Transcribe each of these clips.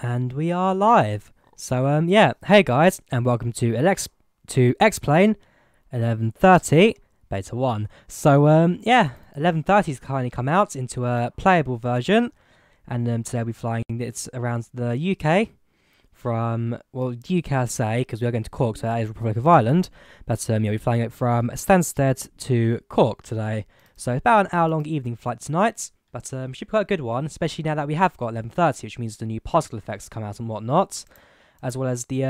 And we are live. So yeah, hey guys, and welcome to X-Plane 1130 Beta 1. So yeah, 1130's kindly come out into a playable version, and today we'll be flying it around the UK from, well, UK I say, because we are going to Cork, so that is Republic of Ireland, but yeah, we're flying it from Stansted to Cork today. So about an hour-long evening flight tonight. But should be quite a good one, especially now that we have got 1130, which means the new particle effects come out and whatnot, as well as the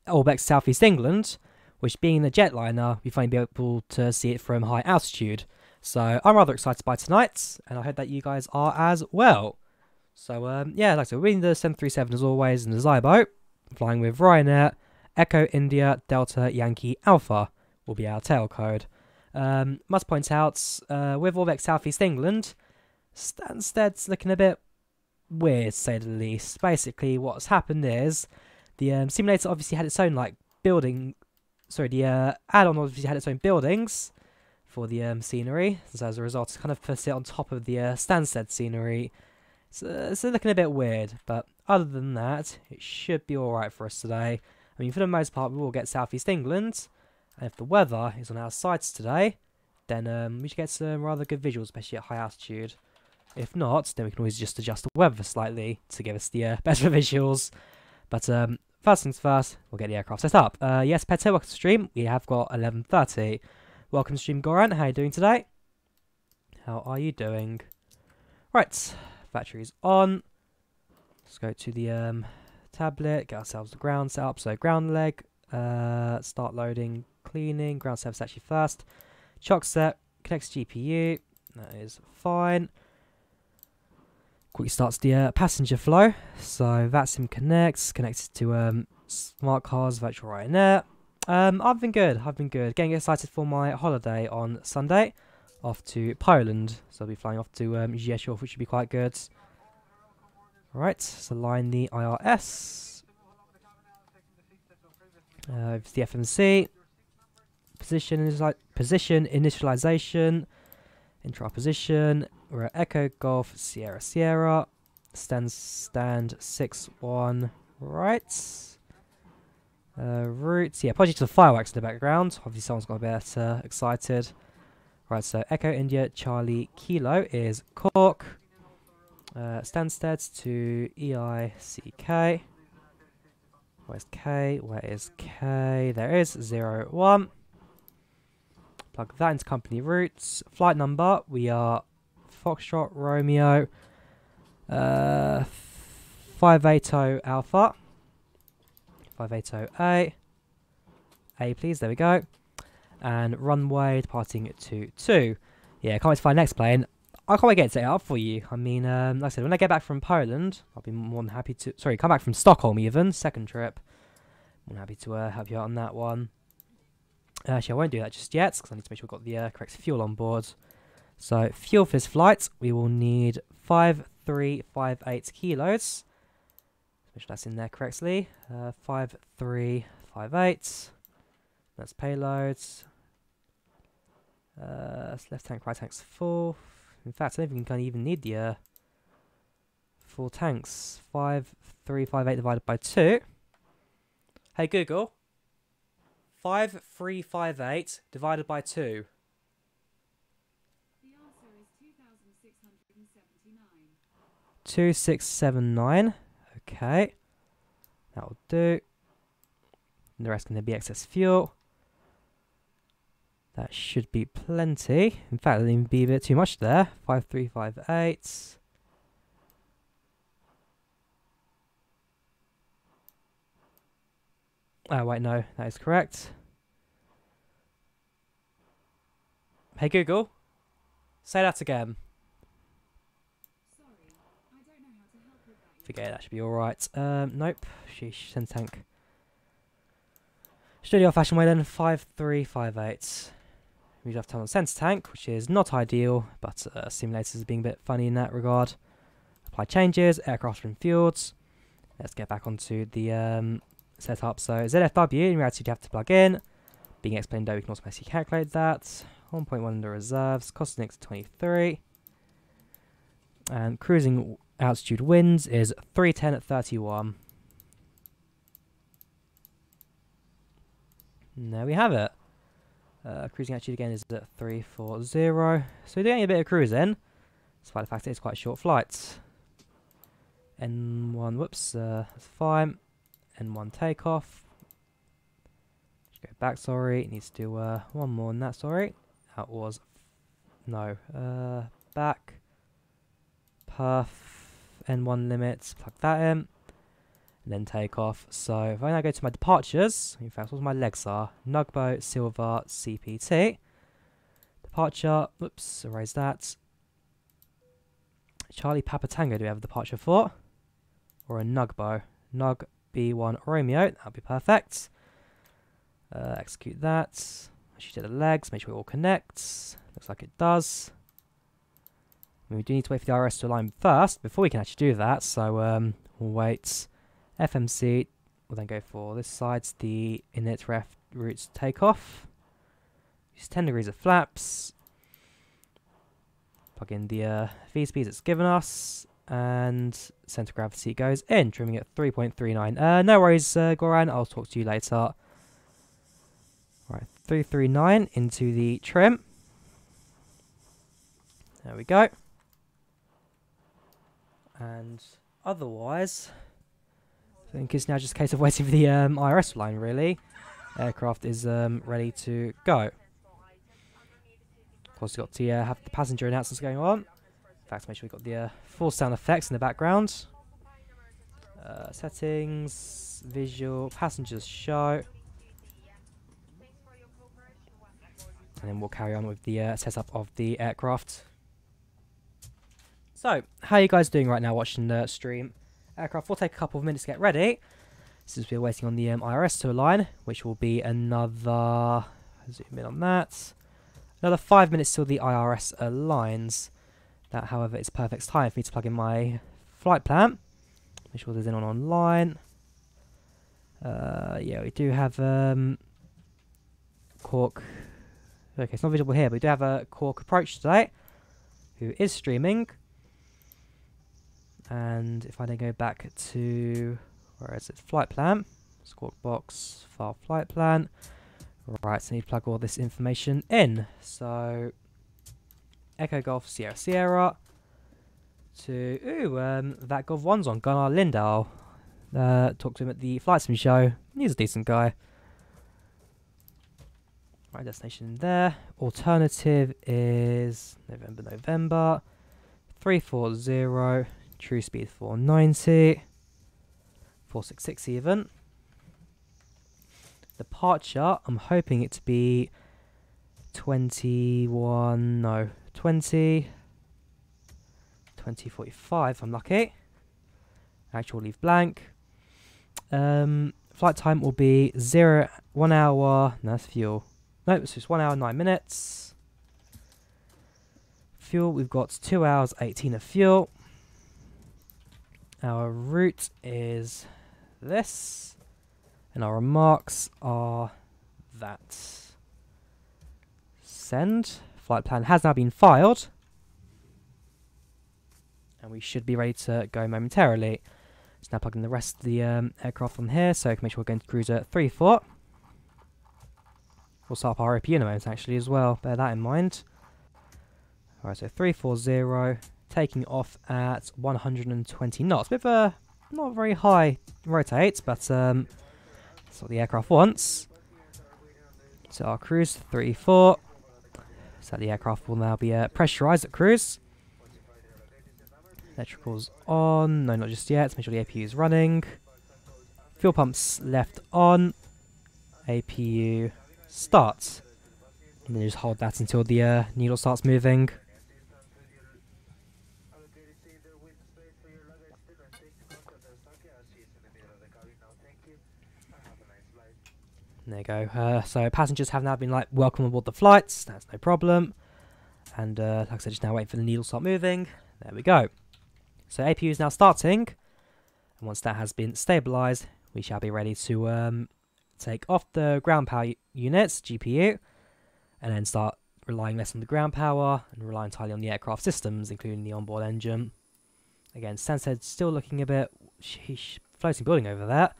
ORBX Southeast England, which being the jetliner, we finally be able to see it from high altitude. So I'm rather excited by tonight, and I hope that you guys are as well. So yeah, like I said, we're in the 737 as always in the ZIBO, flying with Ryanair, Echo India Delta Yankee Alpha will be our tail code. Must point out, with ORBX Southeast England, Stansted's looking a bit weird, to say the least. Basically, what's happened is the simulator obviously had its own the add-on obviously had its own buildings for the scenery. So as a result, it's kind of put it on top of the Stansted scenery. So it's looking a bit weird, but other than that, it should be all right for us today. I mean, for the most part, we will get Southeast England. And if the weather is on our sides today, then we should get some rather good visuals, especially at high altitude. If not, then we can always just adjust the weather slightly to give us the better visuals. But first things first, we'll get the aircraft set up. Yes, Peter, welcome to stream. We have got 1130. Welcome to stream, Goran. How are you doing today? How are you doing? Right, battery's on. Let's go to the tablet, get ourselves the ground set up. So ground leg, start loading. Cleaning, ground service actually first. Chock set, connects GPU, that is fine. Quickly starts the passenger flow. So VATSIM connected to smart cars, virtual Ryanair. I've been good, Getting excited for my holiday on Sunday, off to Poland. So I'll be flying off to Rzeszów, which should be quite good. Right, so line the IRS. It's the FMC. Position initialization, intra position. We're at Echo Golf Sierra Sierra. Stand 6-1. Right. Routes. Yeah, apologies to the fireworks in the background. Obviously, someone's got a bit excited. Right, so Echo India Charlie Kilo is Cork. Stansted to EICK. Where's K? Where is K? There is 01. Plug that into company routes. Flight number, we are Foxtrot Romeo 580 Alpha. 580A. A please, there we go. And runway departing to 2. Yeah, can't wait to find the next plane. I can't wait to get it up for you. I mean, like I said, when I get back from Poland, I'll be more than happy to... Sorry, come back from Stockholm even, second trip. I'm happy to help you out on that one. Actually, I won't do that just yet, because I need to make sure we've got the correct fuel on board. So, fuel for this flight, we will need 5358 kilos. Make sure that's in there correctly. 5358. That's payloads. Left tank, right tank's full. In fact, I don't think we can even need the full tanks. 5358 divided by 2. Hey Google, 5358 divided by 2. The answer is 2679. 2679. Okay. That'll do. And the rest going to be excess fuel. That should be plenty. In fact, it'll even be a bit too much there. 5358. Oh, wait, no, that is correct. Hey, Google, say that again. Sorry, I don't know how to help with that. Forget it, that should be alright. Nope. Sheesh, send tank. Studio fashion way then, 5358. We have to turn on center tank, which is not ideal, but simulators are being a bit funny in that regard. Apply changes, aircraft and fuels. Let's get back onto the setup. So ZFW, in reality, you have to plug in. Being explained though, we can automatically calculate that. 1.1 in the reserves, cost next 23. And cruising Altitude winds is 310 at 31. And there we have it. Cruising altitude again is at 340. So we're doing a bit of cruising, despite the fact that it's quite a short flight. N1, whoops, that's fine. N1 takeoff. Just go back, sorry. It needs to do one more than that, sorry. That was, no, back. Perf, N1 limits, plug that in. And then take off. So if I now go to my departures, in fact, what my legs are, Nugboat, Silver, CPT. Departure, whoops, erase that. Charlie Papa Tango, do we have a departure for? Or a Nugbo? Nug B1 Romeo, that'll be perfect. Execute that. I should hit the legs, make sure it all connects. Looks like it does. We do need to wait for the IRS to align first before we can actually do that, so we'll wait. FMC, we'll then go for this side's the init ref routes takeoff. Use 10 degrees of flaps. Plug in the V-speeds it's given us, and center gravity goes in, trimming at 3.39. No worries, Goran, I'll talk to you later. Right, 339 into the trim. There we go. And otherwise, I think it's now just a case of waiting for the IRS line, really. Aircraft is ready to go. Of course, we've got to have the passenger announcements going on. In fact, make sure we've got the full sound effects in the background. Settings, visual, passengers show. And then we'll carry on with the setup of the aircraft. So, how are you guys doing right now watching the stream? Aircraft will take a couple of minutes to get ready, since we're waiting on the IRS to align, which will be another, zoom in on that, another 5 minutes till the IRS aligns. That, however, is perfect time for me to plug in my flight plan. Make sure there's in on online. Yeah, we do have Cork. Okay, it's not visible here, but we do have a Cork approach today, who is streaming. And if I then go back to, where is it, flight plan, Squawk box, file flight plan. Right, so I need to plug all this information in. So, Echo Golf Sierra Sierra to, that Golf 1's on, Gunnar Lindahl. Talked to him at the Flight Sim show. He's a decent guy. Right, destination there. Alternative is November. 340. True speed 490, 466 even. Departure, I'm hoping it to be 2045, I'm lucky. Actual leave blank. Flight time will be 1 hour, no that's fuel. No, it's just 1 hour 9 minutes. Fuel, we've got 2 hours 18 of fuel. Our route is this, and our remarks are that. Send. Flight plan has now been filed, and we should be ready to go momentarily. Just now plugging the rest of the aircraft from here, so I can make sure we're going to cruise at 34. We'll start up our OPU in a moment actually as well, bear that in mind. Alright, so 340. Taking off at 120 knots. With a not very high rotate, but that's what the aircraft wants. So our cruise 34. So the aircraft will now be pressurized at cruise. Electricals on. No, not just yet. Make sure the APU is running. Fuel pumps left on. APU starts. And then just hold that until the needle starts moving. There you go. So passengers have now been welcome aboard the flights. That's no problem. And like I said, just now wait for the needle to start moving. There we go. So APU is now starting. And once that has been stabilized, we shall be ready to take off the ground power units, GPU, and then start relying less on the ground power and rely entirely on the aircraft systems, including the onboard engine Again, Stansted still looking a bit floating building over there.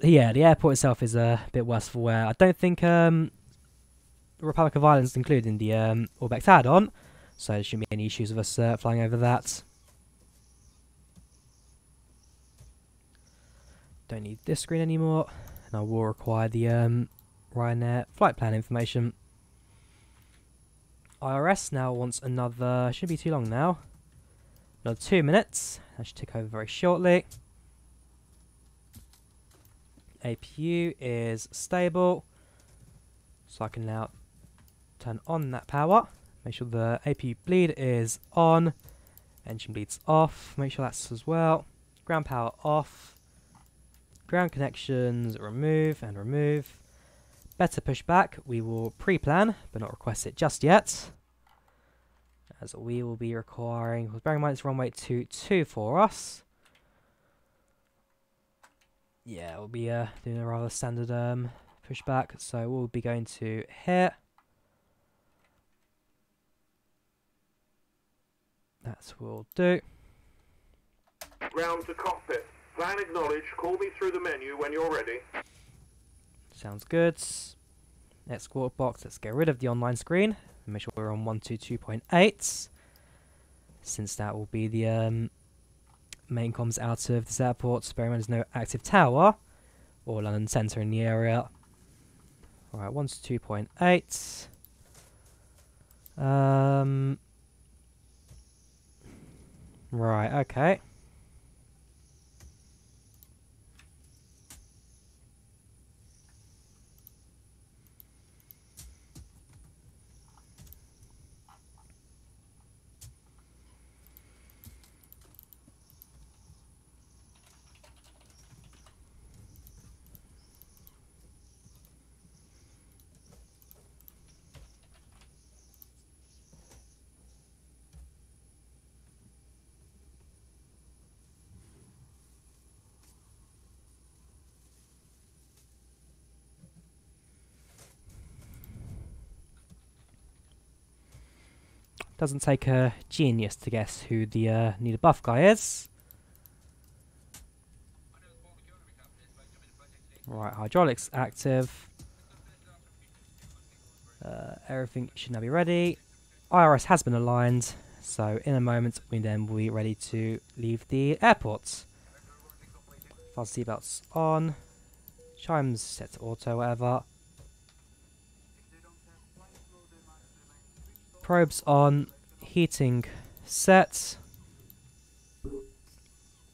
Yeah, the airport itself is a bit worse for wear. I don't think the Republic of Ireland is included in the ORBX add-on, so there shouldn't be any issues with us flying over that. Don't need this screen anymore, and I will require the Ryanair flight plan information. IRS now wants another, shouldn't be too long now, another 2 minutes. That should tick over very shortly. APU is stable, so I can now turn on that power. Make sure the APU bleed is on, engine bleed's off, make sure that's as well. Ground power off. Ground connections, remove and remove. Better pushback, we will pre-plan, but not request it just yet. As we will be requiring, bearing in mind it's runway 22 for us. Yeah, we'll be doing a rather standard pushback, so we'll be going to here. That will do. Ground to cockpit. Plan acknowledged. Call me through the menu when you're ready. Sounds good. Escort box. Let's get rid of the online screen. Make sure we're on 122.8. Since that will be the main comms out of this airport. Bear in mind there's no active tower or London Centre in the area. Alright, 122.8. Right, okay. Doesn't take a genius to guess who the need a buff guy is. Right, hydraulics active. Everything should now be ready. IRS has been aligned, so in a moment we then will be ready to leave the airport. Fast seatbelts on. Chimes set to auto, whatever. Probes on, heating set,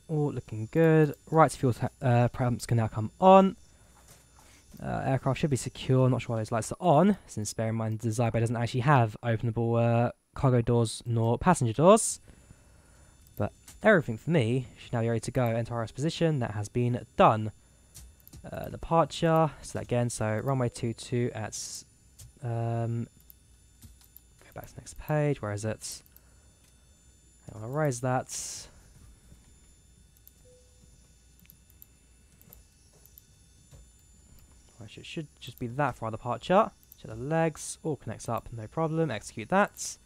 all looking good. Right fuel pumps can now come on. Aircraft should be secure, not sure why those lights are on, since bear in mind the ZIBO doesn't actually have openable cargo doors nor passenger doors. But everything for me should now be ready to go. Enter RS position, that has been done. Departure, so that again, so runway 22 at back to the next page. Where is it? I want to raise that. It should just be that for our departure. Check the legs. All connects up, no problem. Execute that.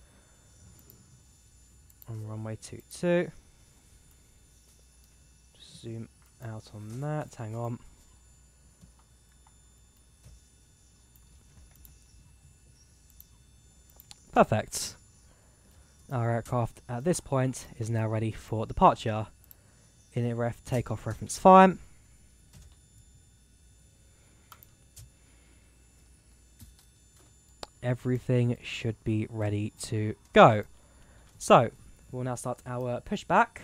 On runway 22. Just zoom out on that. Hang on. Perfect. Our aircraft at this point is now ready for departure. Init ref takeoff reference fine. Everything should be ready to go. So, we'll now start our pushback.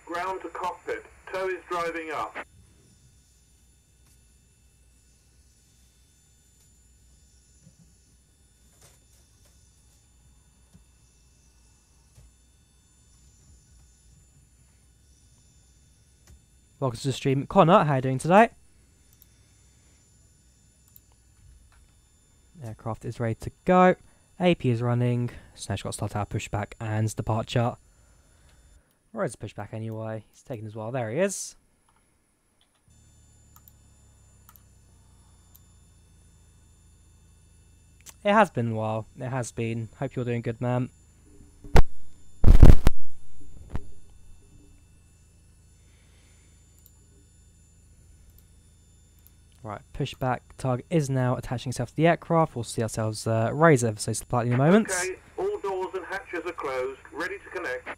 Ground to cockpit. Tow is driving up. Welcome to the stream. Connor, how are you doing today? Aircraft is ready to go. AP is running. So now she's got to start our pushback and departure. Where is the pushback anyway? He's taking as well. There he is. It has been a while. It has been. Hope you're doing good, man. Right, pushback. Target is now attaching itself to the aircraft. We'll see ourselves raise ever so slightly in a moment. Okay, all doors and hatches are closed, ready to connect.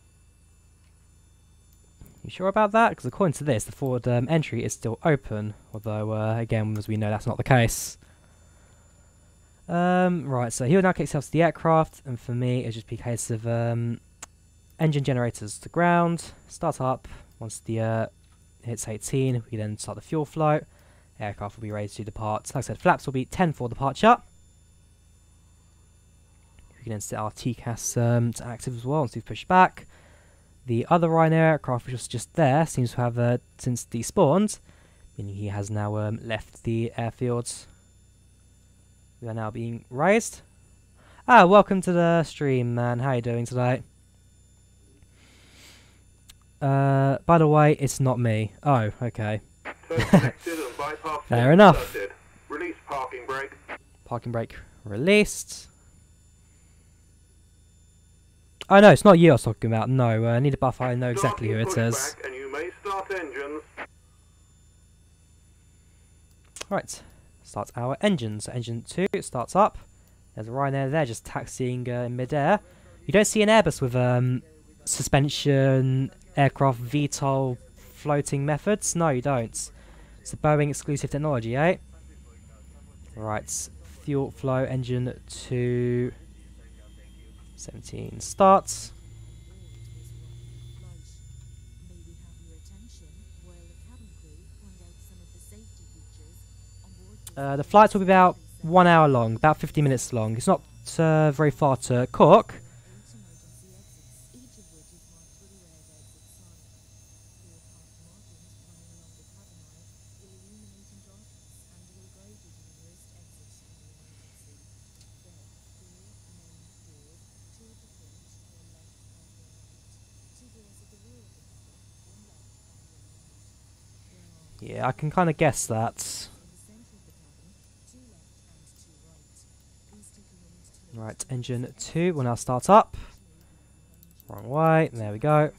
You sure about that? Because according to this, the forward entry is still open. Although, again, as we know, that's not the case. Right, so he will now kick himself to the aircraft, and for me, it'll just be a case of engine generators to ground, start up. Once the hits 18, we then start the fuel flow. Aircraft will be ready to depart. Like I said, flaps will be 10 for departure. We can then set our TCAS to active as well once we've pushed back. The other Ryanair aircraft, which was just there, seems to have since despawned, meaning he has now left the airfield. We are now being raised. Ah, welcome to the stream, man. How are you doing today? By the way, it's not me. Oh, okay. Fair enough. Release parking brake. Parking brake released. Oh no, it's not you I was talking about. No, I need a buffer. I know exactly who it is. And you may start engines. Right, start our engines. Engine 2 starts up. There's a Ryanair there just taxiing in midair. You don't see an Airbus with suspension, aircraft VTOL floating methods. No, you don't. It's a Boeing exclusive technology, eh? Right, fuel flow, engine 2, 17 starts. The flights will be about 1 hour long, about 50 minutes long. It's not very far to Cork. Yeah, I can kind of guess that. Right, engine 2 will now start up. Wrong way, there we go.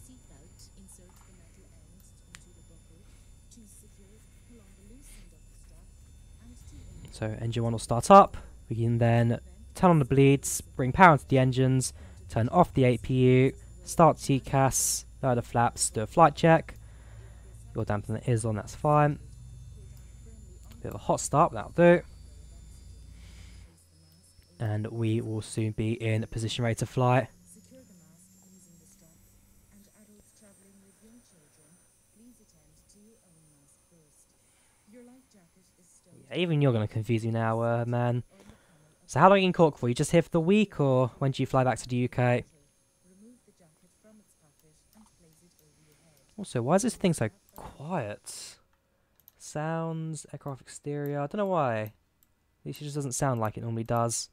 So engine 1 will start up. We can then turn on the bleeds, bring power into the engines, turn off the APU, start TCAS, lower the flaps, do a flight check. Your dampener is on, that's fine. Bit of a hot start, that'll do. And we will soon be in a position ready to fly. Yeah, even you're going to confuse me now, man. So how long are you in Cork for? You just here for the week, or when do you fly back to the UK? Also, why is this thing so quiet? Sounds, aircraft exterior, I don't know why. It just doesn't sound like it normally does.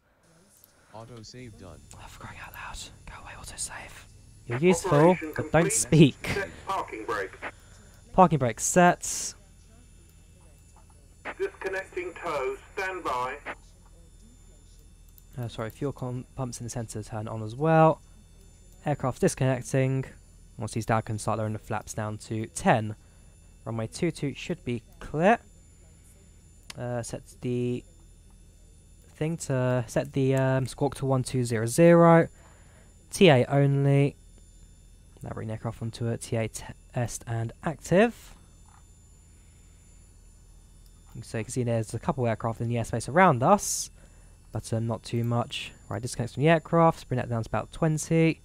Autosave done. Oh, for crying out loud. Go away, autosave. You're useful, but don't speak. Set parking brake. Parking brake set. Disconnecting tow. Stand by. Sorry, fuel pumps in the centre turn on as well. Aircraft disconnecting. Once these down, can start lowering the flaps down to 10. Runway 22 should be clear. Set the thing to set the squawk to 1200. TA only. Now bring the aircraft onto a TA test and active. So you can see there's a couple aircraft in the airspace around us, but not too much. Right, disconnect from the aircraft, bring that down to about 20.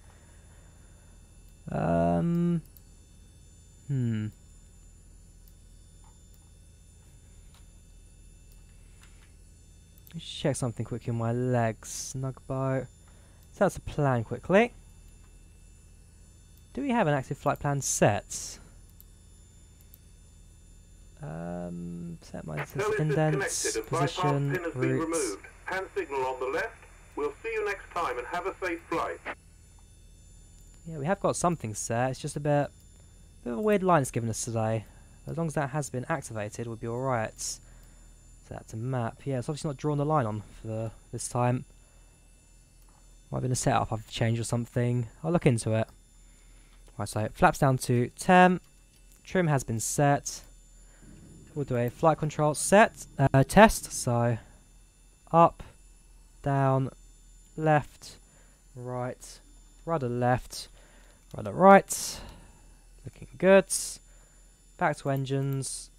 Let's check something quickly on my legs. Snug boat. So that's a plan quickly. Do we have an active flight plan set? Set my indents, position, routes. Hand signal on the left. We'll see you next time and have a safe flight. Yeah, we have got something set. It's just a bit of a weird line it's given us today. As long as that has been activated, we'll be alright. So that's a map. Yeah, it's obviously not drawn the line on for this time. Might have been a setup I've changed or something. I'll look into it. Right, so flaps down to 10. Trim has been set. We'll do a flight control test. So up, down, left, right, rudder left, rudder right. Looking good. Back to engines.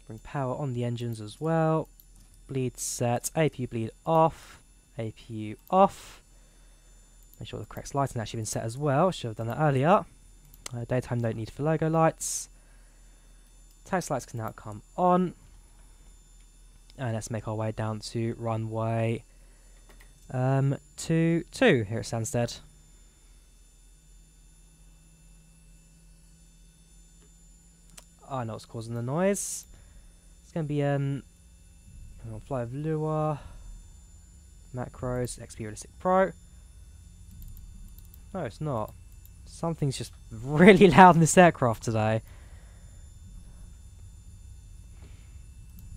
Bring power on the engines as well. Bleed set. APU bleed off. APU off. Make sure the correct lighting has actually been set as well. Should have done that earlier. Daytime don't need for logo lights. Taxi lights can now come on. And let's make our way down to runway 22 here at Stansted. I know what's causing the noise. It's going to be fly of lure, macros, XP Realistic Pro. No, it's not. Something's just really loud in this aircraft today.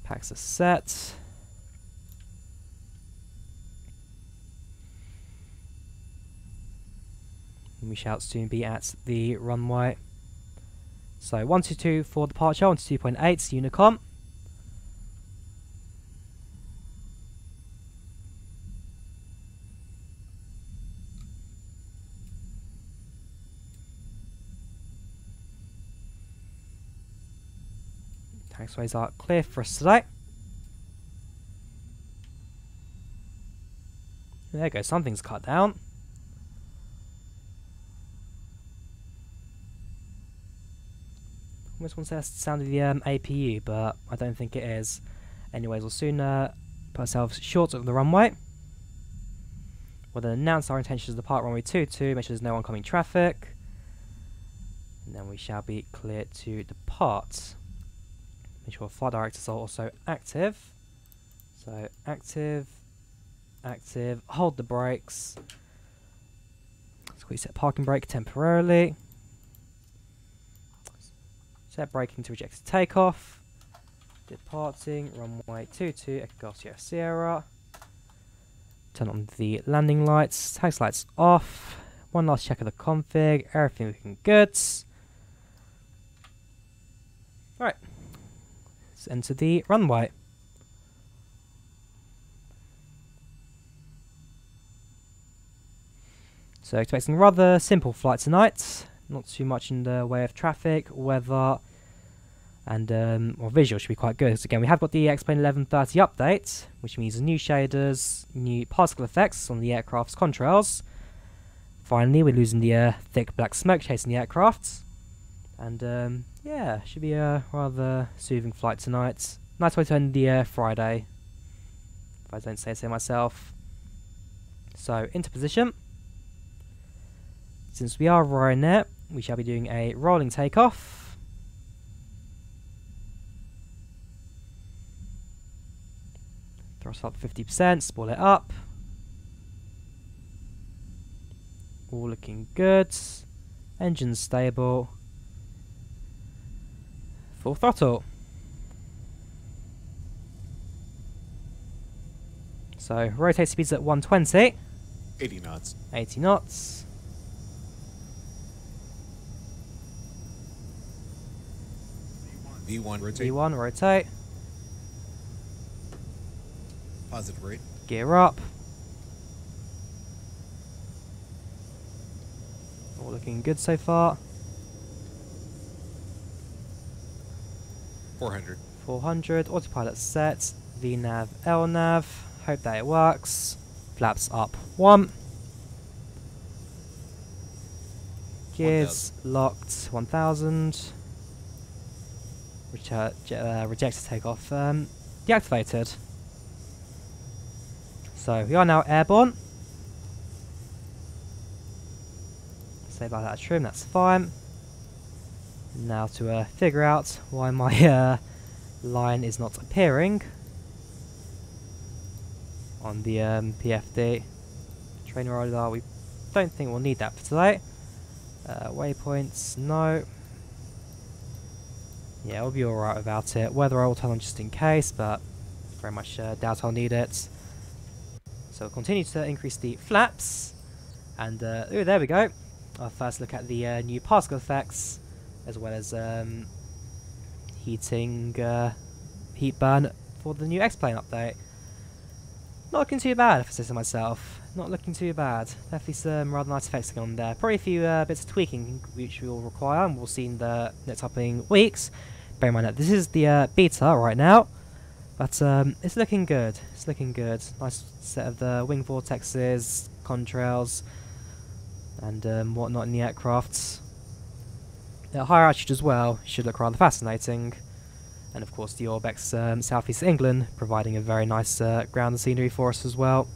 Packs are set. And we shall soon be at the runway. So 122 for departure, 122.8 Unicom. Taxiways are clear for us today. There you go, something's cut down. Almost wants to sound of the APU, but I don't think it is. Anyways, we'll soon put ourselves short of the runway. We'll then announce our intentions to depart runway 22, make sure there's no oncoming traffic. And then we shall be clear to depart. Make sure flight directors are also active. So active, active, hold the brakes. So we set parking brake temporarily. Set braking to reject takeoff. Departing runway 22, Echo Golf Sierra Sierra. Turn on the landing lights, taxi lights off. One last check of the config, everything looking good. Right. Enter the runway. So expecting a rather simple flight tonight. Not too much in the way of traffic, weather, and or visual should be quite good. So again, we have got the X-Plane 1130 update, which means new shaders, new particle effects on the aircraft's contrails. Finally, we're losing the thick black smoke chasing the aircraft. And yeah, should be a rather soothing flight tonight. Nice way to end the Friday, if I don't say so myself. So, into position. Since we are Ryanair, we shall be doing a rolling takeoff. Thrust up 50%, spool it up. All looking good. Engine stable. Full throttle. So rotate speeds at 120. 80 knots. 80 knots. V1 rotate. V1 rotate. Positive rate. Gear up. All looking good so far. 400. 400. Autopilot set. VNav, LNav. Hope that it works. Flaps up 1. Gears locked 1000. Rejected takeoff deactivated. So we are now airborne. Save out that trim, that's fine. Now to figure out why my line is not appearing on the PFD. Train radar, we don't think we'll need that for today. Waypoints, no. Yeah, we'll be alright without it. Weather I will turn on just in case, but very much doubt I'll need it. So we'll continue to increase the flaps. And, ooh, there we go. I'll first look at the new particle effects, as well as heat burn for the new X-Plane update. Not looking too bad, if I say so myself. Not looking too bad. Definitely some rather nice effects going on there. Probably a few bits of tweaking which we will require, and we'll see in the next upcoming weeks. Bear in mind that this is the beta right now, but it's looking good. It's looking good. Nice set of the wing vortexes, contrails, and whatnot in the aircraft. Higher altitude as well should look rather fascinating. And of course the ORBX Southeast England providing a very nice ground and scenery for us as well.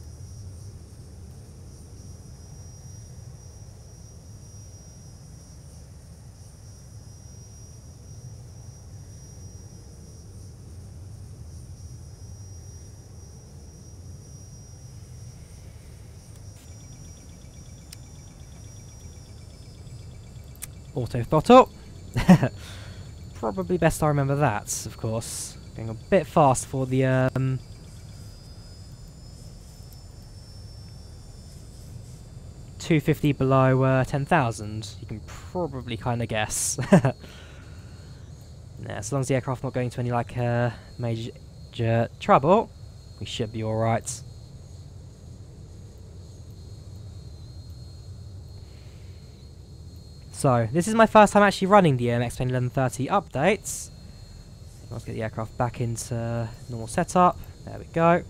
Auto throttle. Probably best I remember that, of course. Going a bit fast for the 250 below 10,000. You can probably kind of guess. Yeah, as long as the aircraft not going to any like major trouble, we should be all right. So, this is my first time actually running the X-Plane 1130 updates. Let's get the aircraft back into normal setup. There we go.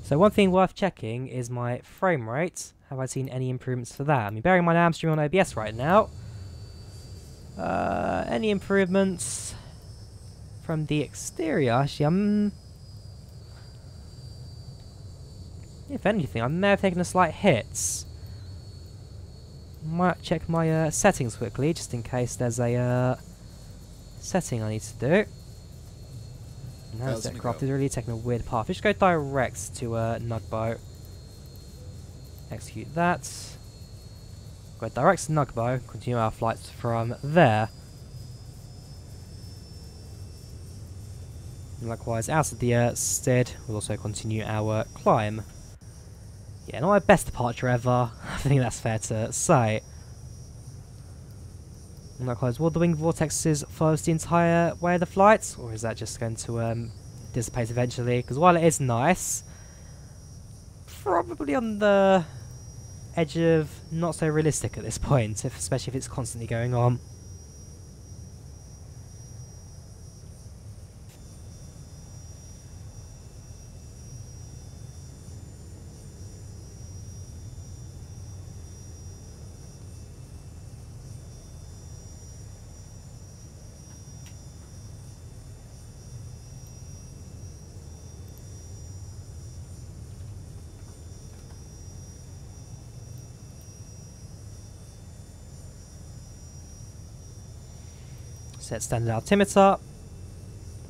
So one thing worth checking is my frame rate. Have I seen any improvements for that? I mean, bearing in mind I'm streaming on OBS right now. Any improvements from the exterior? Actually, if anything, I may have taken a slight hit. Might check my settings quickly, just in case there's a setting I need to do. Now this aircraft is really taking a weird path. Let's go direct to Nugbo. Execute that. Go direct to Nugbo. Continue our flights from there. And likewise, out of the Stansted, we'll also continue our climb. Yeah, not my best departure ever. I think that's fair to say. And likewise, will the wing vortexes follow the entire way of the flight, or is that just going to dissipate eventually? Because while it is nice, probably on the edge of not so realistic at this point, especially if it's constantly going on. Set standard altimeter,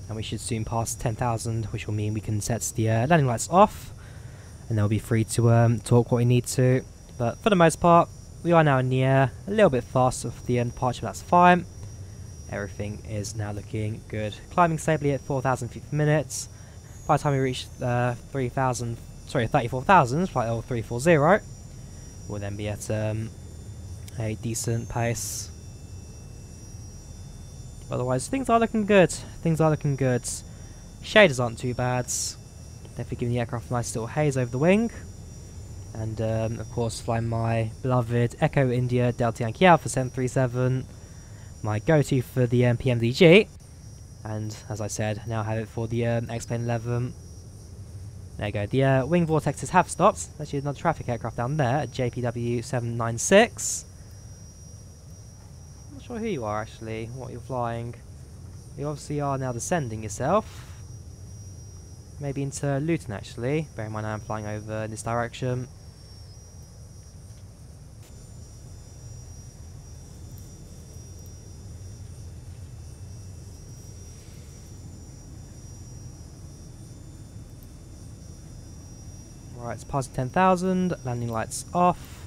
and we should soon pass 10,000, which will mean we can set the landing lights off, and then we'll be free to talk what we need to. But for the most part, we are now in the air, a little bit fast of the departure, but that's fine. Everything is now looking good. Climbing stably at 4,000 feet per minute. By the time we reach 34,000, flight level 340, we'll then be at a decent pace. Otherwise, things are looking good. Things are looking good. Shaders aren't too bad. Definitely giving the aircraft a nice little haze over the wing. And, of course, flying my beloved Echo India Delta Yankee Alpha 737. My go-to for the PMDG. And, as I said, now have it for the X-Plane 11. There you go. The wing vortexes have stopped. Actually, another traffic aircraft down there at JPW 796. Not sure who you are actually, what you're flying. You obviously are now descending yourself. Maybe into Luton actually. Bear in mind I'm flying over in this direction. Right, it's past 10,000. Landing lights off.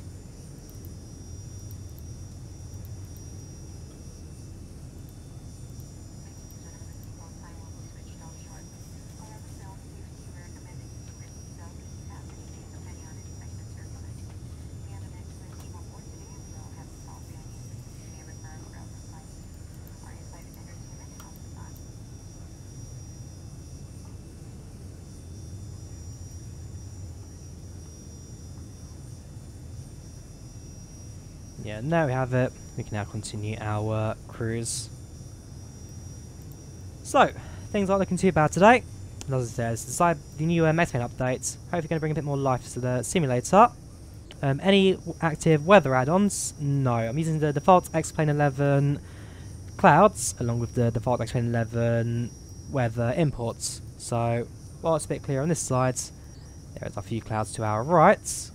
Yeah, there we have it. We can now continue our cruise. So, things aren't looking too bad today. And as it says, the new X-Plane update, hopefully going to bring a bit more life to the simulator. Any active weather add-ons? No. I'm using the default X-Plane 11 clouds, along with the default X-Plane 11 weather imports. So, while it's a bit clearer on this side, there's a few clouds to our right.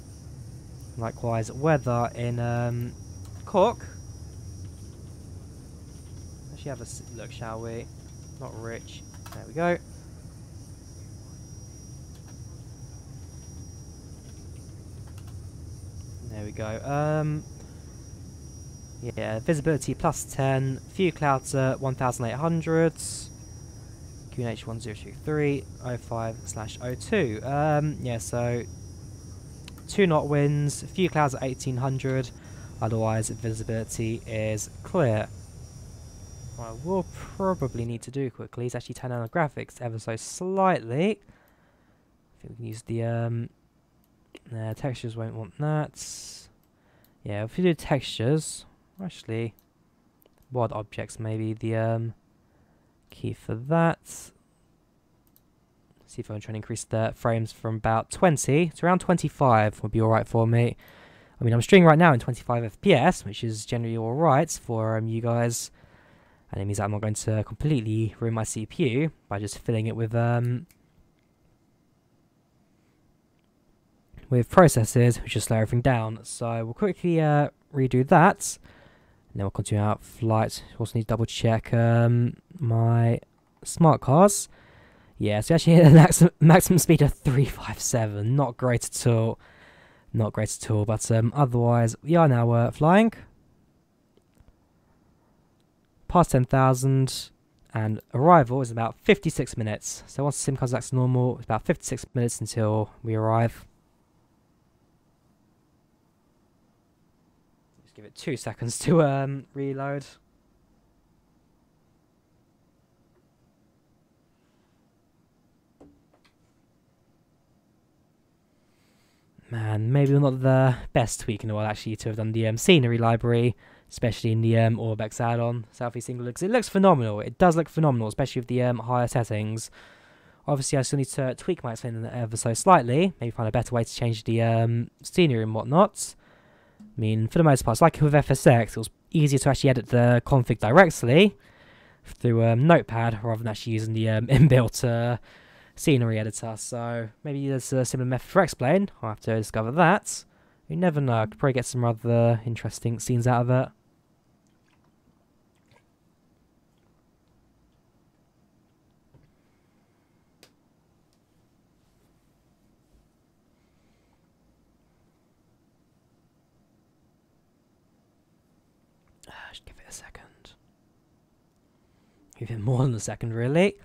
Likewise, weather in Cork. Actually have a look, shall we? Not rich. There we go. There we go. Yeah, visibility +10. Few clouds at 1,800. QNH 1023 05/02. Yeah, so 2 knot winds. Few clouds at 1,800. Otherwise, visibility is clear. What I will probably need to do quickly is actually turn down the graphics ever so slightly. I think we can use the textures won't want that. Yeah, if we do textures, actually, WAD objects maybe the key for that. See if I'm trying to increase the frames from about 20 to around 25 would be alright for me. I mean, I'm streaming right now in 25 FPS, which is generally alright for you guys. And it means that I'm not going to completely ruin my CPU by just filling it with processes, which just slow everything down. So we'll quickly redo that, and then we'll continue our flight. Also need to double check my smart cars. Yeah, so actually hit a maximum speed of 357. Not great at all. Not great at all. But otherwise, we are now flying past 10,000, and arrival is about 56 minutes. So once the sim comes back to normal, it's about 56 minutes until we arrive. Just give it 2 seconds to reload. Man, maybe not the best tweak in the world actually to have done the scenery library, especially in the ORBX add-on, Southeast England, because it looks phenomenal. It does look phenomenal, especially with the higher settings. Obviously, I still need to tweak my explainer ever so slightly, maybe find a better way to change the scenery and whatnot. I mean, for the most part, it's like with FSX, it was easier to actually edit the config directly through Notepad rather than actually using the inbuilt scenery editor. So maybe there's a similar method for X-Plane. I'll have to discover that. You never know, I could probably get some rather interesting scenes out of it. Just give it a second. Give it more than a second, really.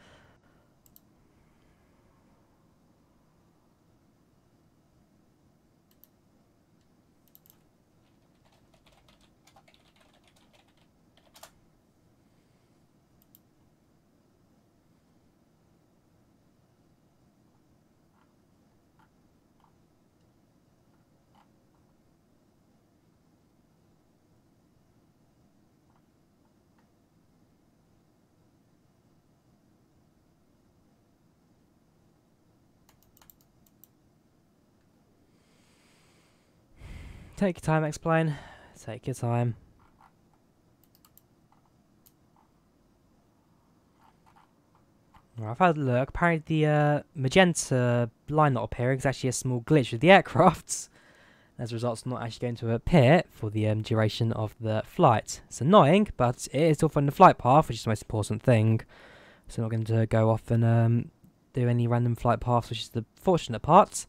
Take your time, Explain. Take your time. Right, I've had a look. Apparently the magenta line not appearing is actually a small glitch with the aircrafts. As a result, it's not actually going to appear for the duration of the flight. It's annoying, but it is still following the flight path, which is the most important thing. So I'm not going to go off and do any random flight paths, which is the fortunate part.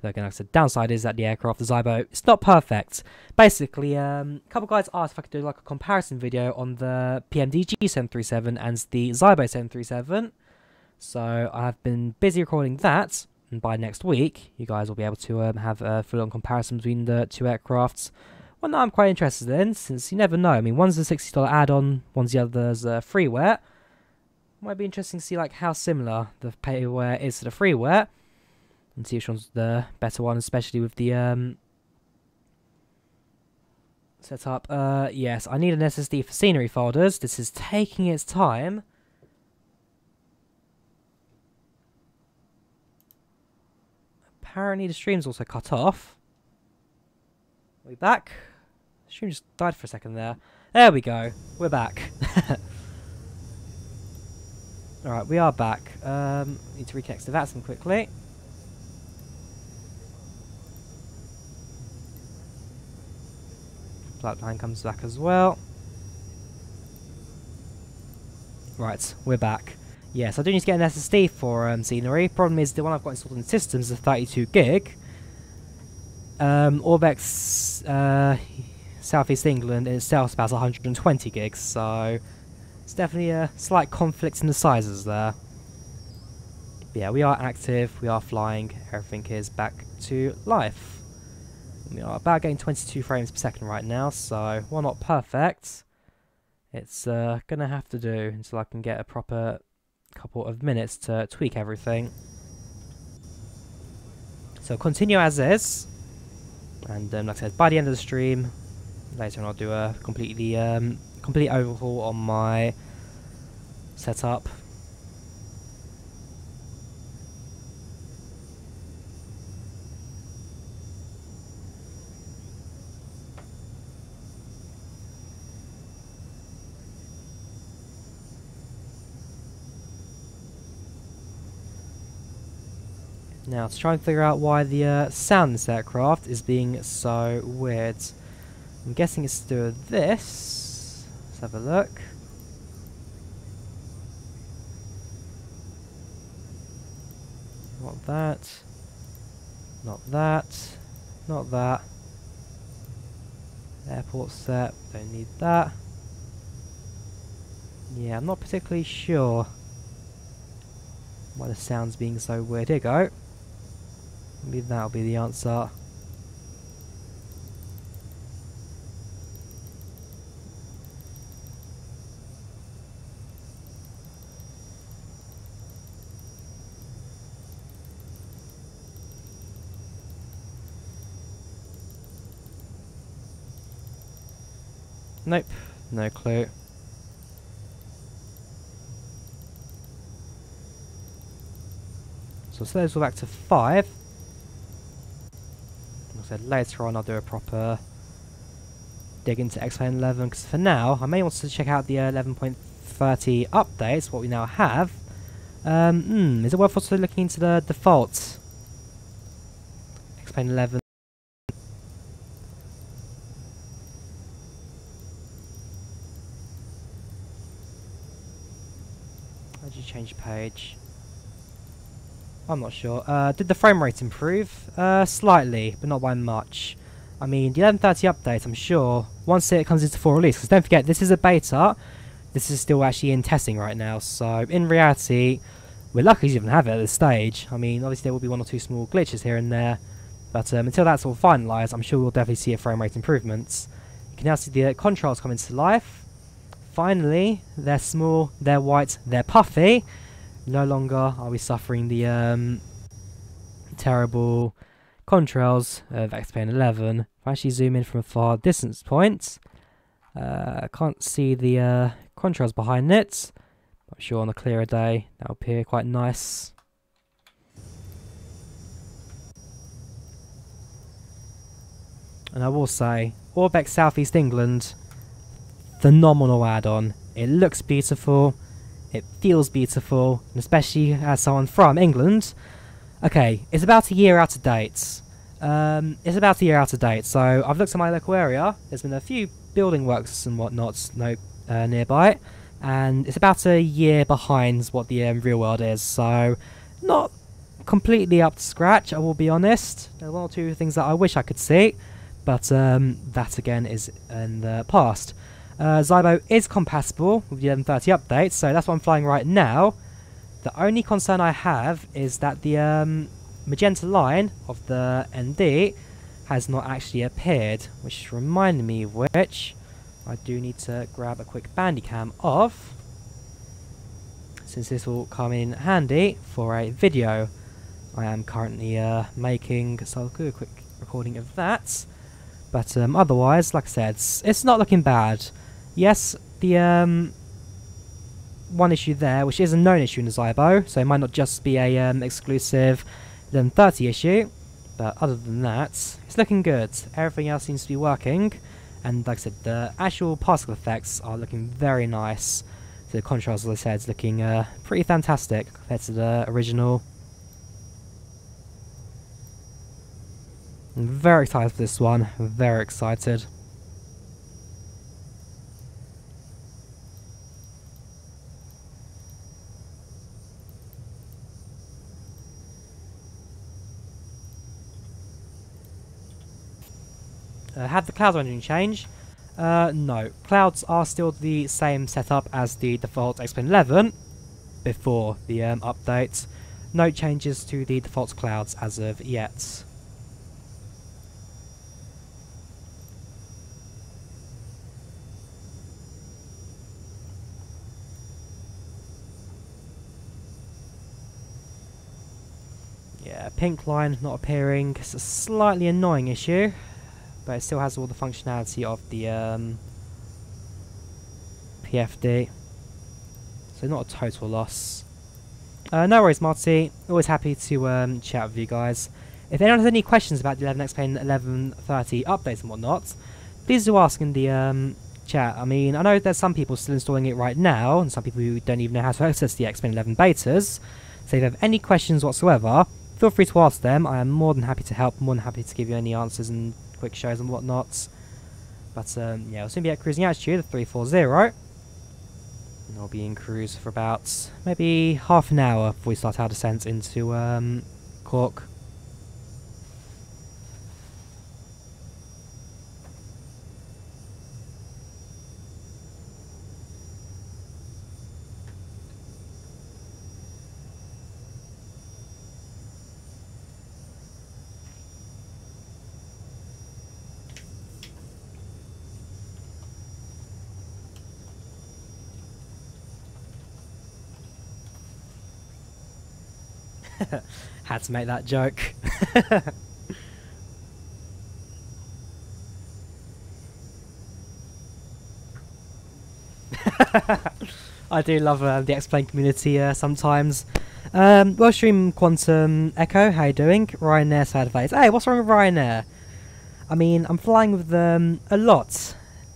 Like I said, downside is that the aircraft, the ZIBO, it's not perfect. Basically, a couple guys asked if I could do like a comparison video on the PMDG 737 and the ZIBO 737. So I've been busy recording that, and by next week, you guys will be able to have a full-on comparison between the two aircrafts. One that I'm quite interested in, since you never know. I mean, one's a $60 add-on, one's the other's freeware. Might be interesting to see like how similar the payware is to the freeware, and see which one's the better one, especially with the Set up. Yes, I need an SSD for scenery folders. This is taking its time. Apparently the stream's also cut off. Are we back? The stream just died for a second there. There we go. We're back. Alright, we are back. Need to reconnect to that some quickly. Flatline comes back as well. Right, we're back. Yes, I do need to get an SSD for scenery. Problem is, the one I've got installed in the system is a 32 gig. ORBX Southeast England in itself is about 120 gigs, so it's definitely a slight conflict in the sizes there. But yeah, we are active, we are flying, everything is back to life. We are about getting 22 frames per second right now, so while not perfect, it's gonna have to do until I can get a proper couple of minutes to tweak everything. So continue as is, and like I said, by the end of the stream, later on I'll do a complete overhaul on my setup. Now, to try and figure out why the sound in this aircraft is being so weird. I'm guessing it's to do with this. Let's have a look. Not that. Not that. Not that. Airport set. Don't need that. Yeah, I'm not particularly sure why the sound's being so weird. Here you go. Maybe that'll be the answer. Nope, no clue. So those are back to 5. Like I said, later on I'll do a proper dig into X-Plane 11, because for now I may want to check out the 11.30 updates, what we now have. Is it worth also looking into the default X-Plane 11? How did you change page? I'm not sure. Did the frame rate improve? Slightly, but not by much. I mean, the 11.30 update, I'm sure, once it comes into full release, because don't forget, this is a beta, this is still actually in testing right now, so in reality, we're lucky to even have it at this stage. I mean, obviously there will be 1 or 2 small glitches here and there, but until that's all finalised, I'm sure we'll definitely see a frame rate improvements. You can now see the controls come into life. Finally, they're small, they're white, they're puffy. No longer are we suffering the terrible contrails of X-Plane 11. If I actually zoom in from a far distance point, I can't see the contrails behind it. I'm sure on a clearer day that'll appear quite nice. And I will say, ORBX Southeast England, phenomenal add-on. It looks beautiful. It feels beautiful, and especially as someone from England. Okay, it's about a year out of date. So I've looked at my local area. There's been a few building works and whatnot nearby, and it's about a year behind what the real world is. So not completely up to scratch, I will be honest. There are 1 or 2 things that I wish I could see, but that again is in the past. ZIBO is compatible with the 11.30 update, so that's what I'm flying right now. The only concern I have is that the magenta line of the ND has not actually appeared, which reminded me of which I do need to grab a quick Bandicam of, since this will come in handy for a video I am currently making, so I'll do a quick recording of that. But otherwise, like I said, it's not looking bad. Yes, the one issue there, which is a known issue in the ZIBO, so it might not just be a exclusive 1130 issue, but other than that, it's looking good. Everything else seems to be working, and like I said, the actual particle effects are looking very nice. So the contrast, as I said, is looking pretty fantastic compared to the original. I'm very excited for this one, very excited. Have the cloud rendering changed? No. Clouds are still the same setup as the default X-Plane 11 before the update. No changes to the default clouds as of yet. Yeah, pink line not appearing. It's a slightly annoying issue, but it still has all the functionality of the PFD, so not a total loss. No worries, Marty. Always happy to chat with you guys. If anyone has any questions about the 11X-Plane 1130 updates and whatnot, please do ask in the chat. I mean, I know there's some people still installing it right now, and some people who don't even know how to access the X-Plane 11 betas. So if you have any questions whatsoever, feel free to ask them. I am more than happy to help, more than happy to give you any answers and quick shows and whatnot. But yeah, we'll soon be at cruising altitude of 340, and I'll be in cruise for about maybe half an hour before we start our descent into Cork. Had to make that joke. I do love the X-Plane community sometimes. Wellstream Quantum Echo, how you doing? Ryanair sad face. Hey, what's wrong with Ryanair? I mean, I'm flying with them a lot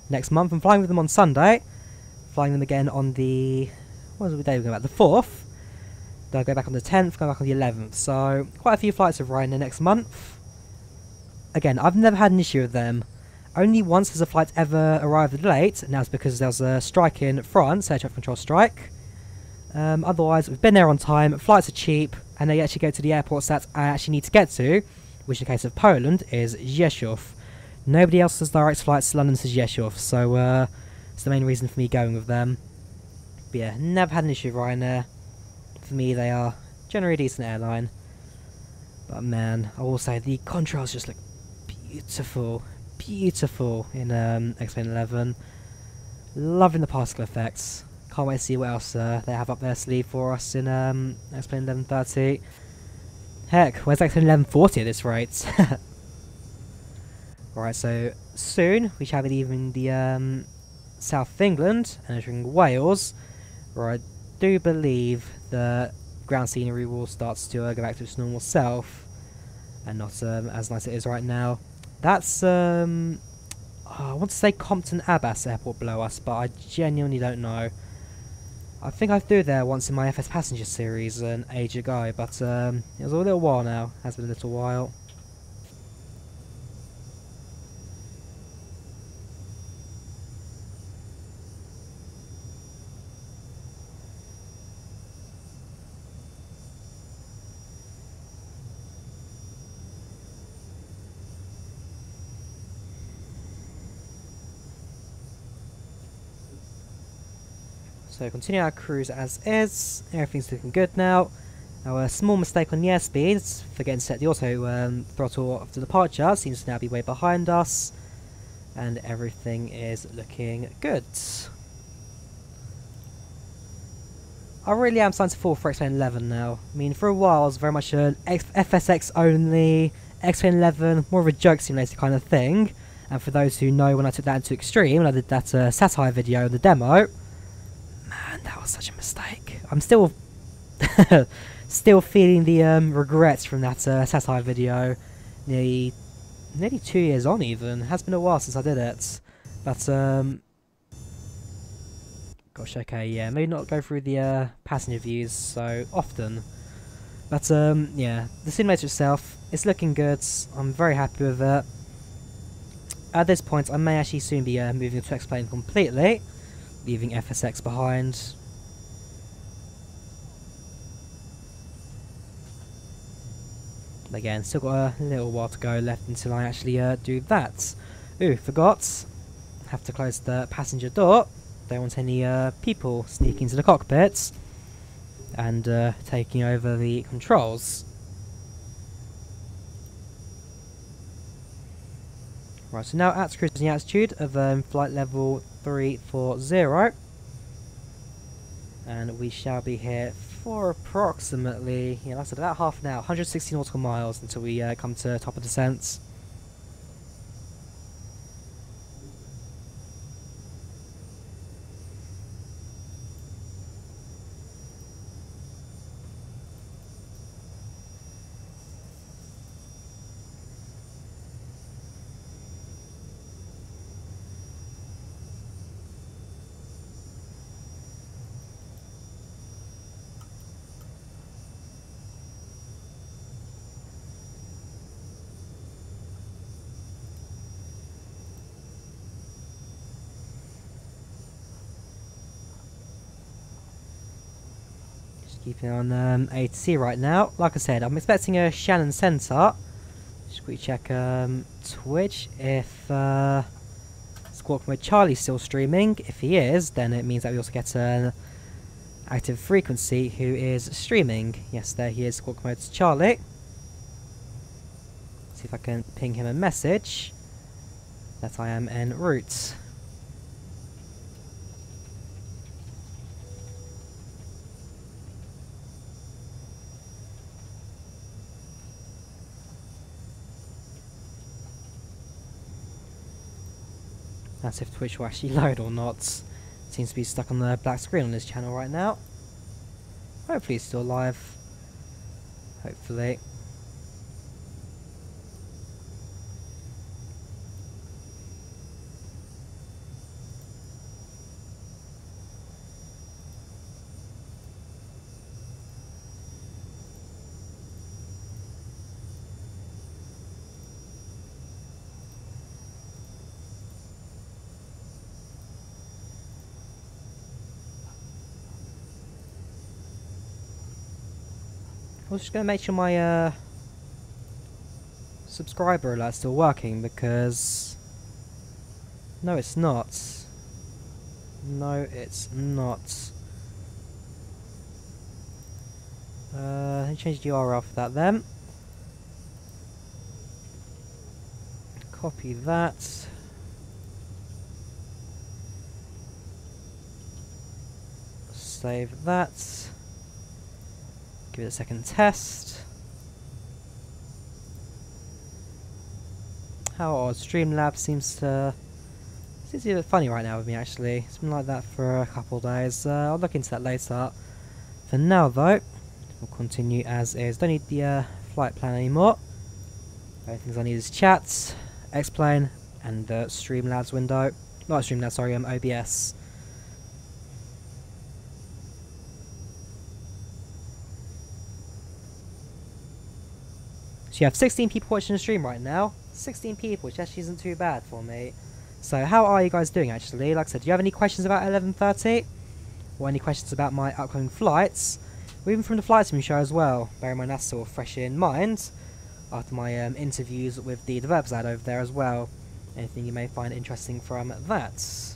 next month. I'm flying with them on Sunday. Flying them again on the... what was the day we're going about? The 4th. Then I'll go back on the 10th, go back on the 11th. So, quite a few flights with Ryanair next month. Again, I've never had an issue with them. Only once has a flight ever arrived late, and that's because there was a strike in France, air traffic control strike. Otherwise, we've been there on time, flights are cheap, and they actually go to the airports that I actually need to get to, which in the case of Poland is Rzeszów. Nobody else has direct flights to London to Rzeszów, so it's the main reason for me going with them. But yeah, never had an issue with Ryanair. For me, they are generally a decent airline. But man, I will say the contrails just look beautiful. Beautiful in X-Plane 11. Loving the particle effects. Can't wait to see what else they have up their sleeve for us in X-Plane 1130. Heck, where's X-Plane 1140 at this rate? Alright, so soon we shall be leaving the south of England and entering Wales, where I do believe the ground scenery will start to go back to its normal self, and not as nice as it is right now. That's I want to say Compton Abbas Airport below us, but I genuinely don't know. I think I flew there once in my FS Passenger series an age ago, but it was a little while now. Has been a little while. So continue our cruise as is, everything's looking good now. Our small mistake on the airspeeds, forgetting to set the auto throttle after departure, seems to now be way behind us. And everything is looking good. I really am starting to fall for X-Plane 11 now. I mean, for a while I was very much an FSX only, X-Plane 11, more of a joke simulator kind of thing. And for those who know, when I took that into extreme, when I did that satire video, the demo, man, that was such a mistake. I'm still still feeling the regrets from that satire video. Nearly 2 years on even. It has been a while since I did it. But gosh, okay, yeah, maybe not go through the passenger views so often. But yeah, the simulator itself, it's looking good. I'm very happy with it. At this point, I may actually soon be moving to X-Plane completely, leaving FSX behind. Again, still got a little while to go left until I actually do that. Ooh, forgot. Have to close the passenger door. Don't want any people sneaking into the cockpit and taking over the controls. Right, so now at cruising altitude of flight level 340, and we shall be here for approximately, yeah, that's about half an hour, 160 nautical miles until we come to top of descent. Keeping on A to C right now. Like I said, I'm expecting a Shannon Centre. Just quickly check Twitch if Squawk Mode Charlie's still streaming. If he is, then it means that we also get an active frequency who is streaming. Yes, there he is, Squawk Mode Charlie. See if I can ping him a message that I am en route. That's if Twitch will actually load or not. Seems to be stuck on the black screen on this channel right now. Hopefully it's still live. Hopefully. I was just going to make sure my subscriber alert's still working, because no it's not. No it's not. Let me change the URL for that then. Copy that. Save that. Give it a second test. How odd, Streamlabs seems to be a bit funny right now with me actually. It's been like that for a couple of days. I'll look into that later. For now though, we'll continue as is. Don't need the flight plan anymore. Only things I need is chat, X-Plane, and the Streamlabs window. Not Streamlabs, sorry, OBS. So you have 16 people watching the stream right now. 16 people, which actually isn't too bad for me. So how are you guys doing actually? Like I said, do you have any questions about 11:30? Or any questions about my upcoming flights? Or even from the flight sim show as well. Bear in mind that's still fresh in mind. After my interviews with the developers ad over there as well. Anything you may find interesting from that.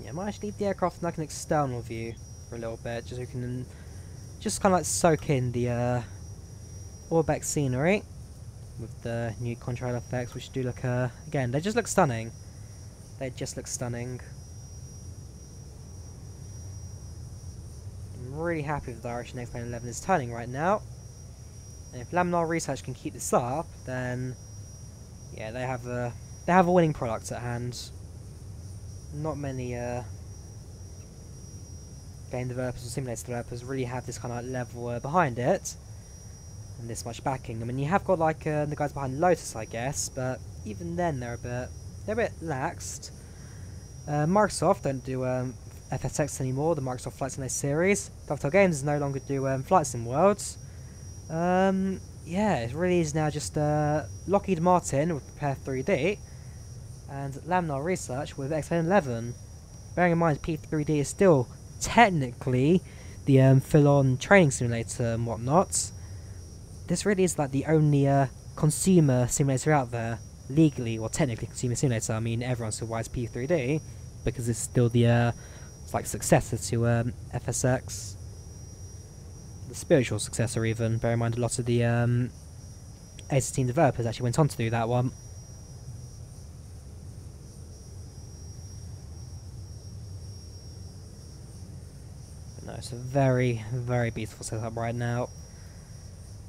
I might actually leave the aircraft in like an external view for a little bit, just so we can just kind of like soak in the ORBX scenery. with the new contrail effects, which do look, again, they just look stunning. They just look stunning. I'm really happy with the direction X-Plane 11 is turning right now. And if Laminar Research can keep this up, then yeah, they have a winning product at hand. Not many game developers or simulator developers really have this kind of level behind it and this much backing. I mean, you have got like the guys behind Lotus, I guess, but even then they're a bit laxed. Microsoft don't do FSX anymore, the Microsoft Flight Simulator series. Dovetail Games no longer do Flight Sim Worlds. Yeah, it really is now just Lockheed Martin with Prepare 3D and Laminar Research with X-Plane 11. Bearing in mind P3D is still technically the full-on training simulator and whatnot. This really is like the only consumer simulator out there, legally or technically consumer simulator. I mean, everyone still buys P3D because it's still the it's like successor to FSX, the spiritual successor even. Bear in mind a lot of the A16 developers actually went on to do that one. But no, it's a very, very beautiful setup right now.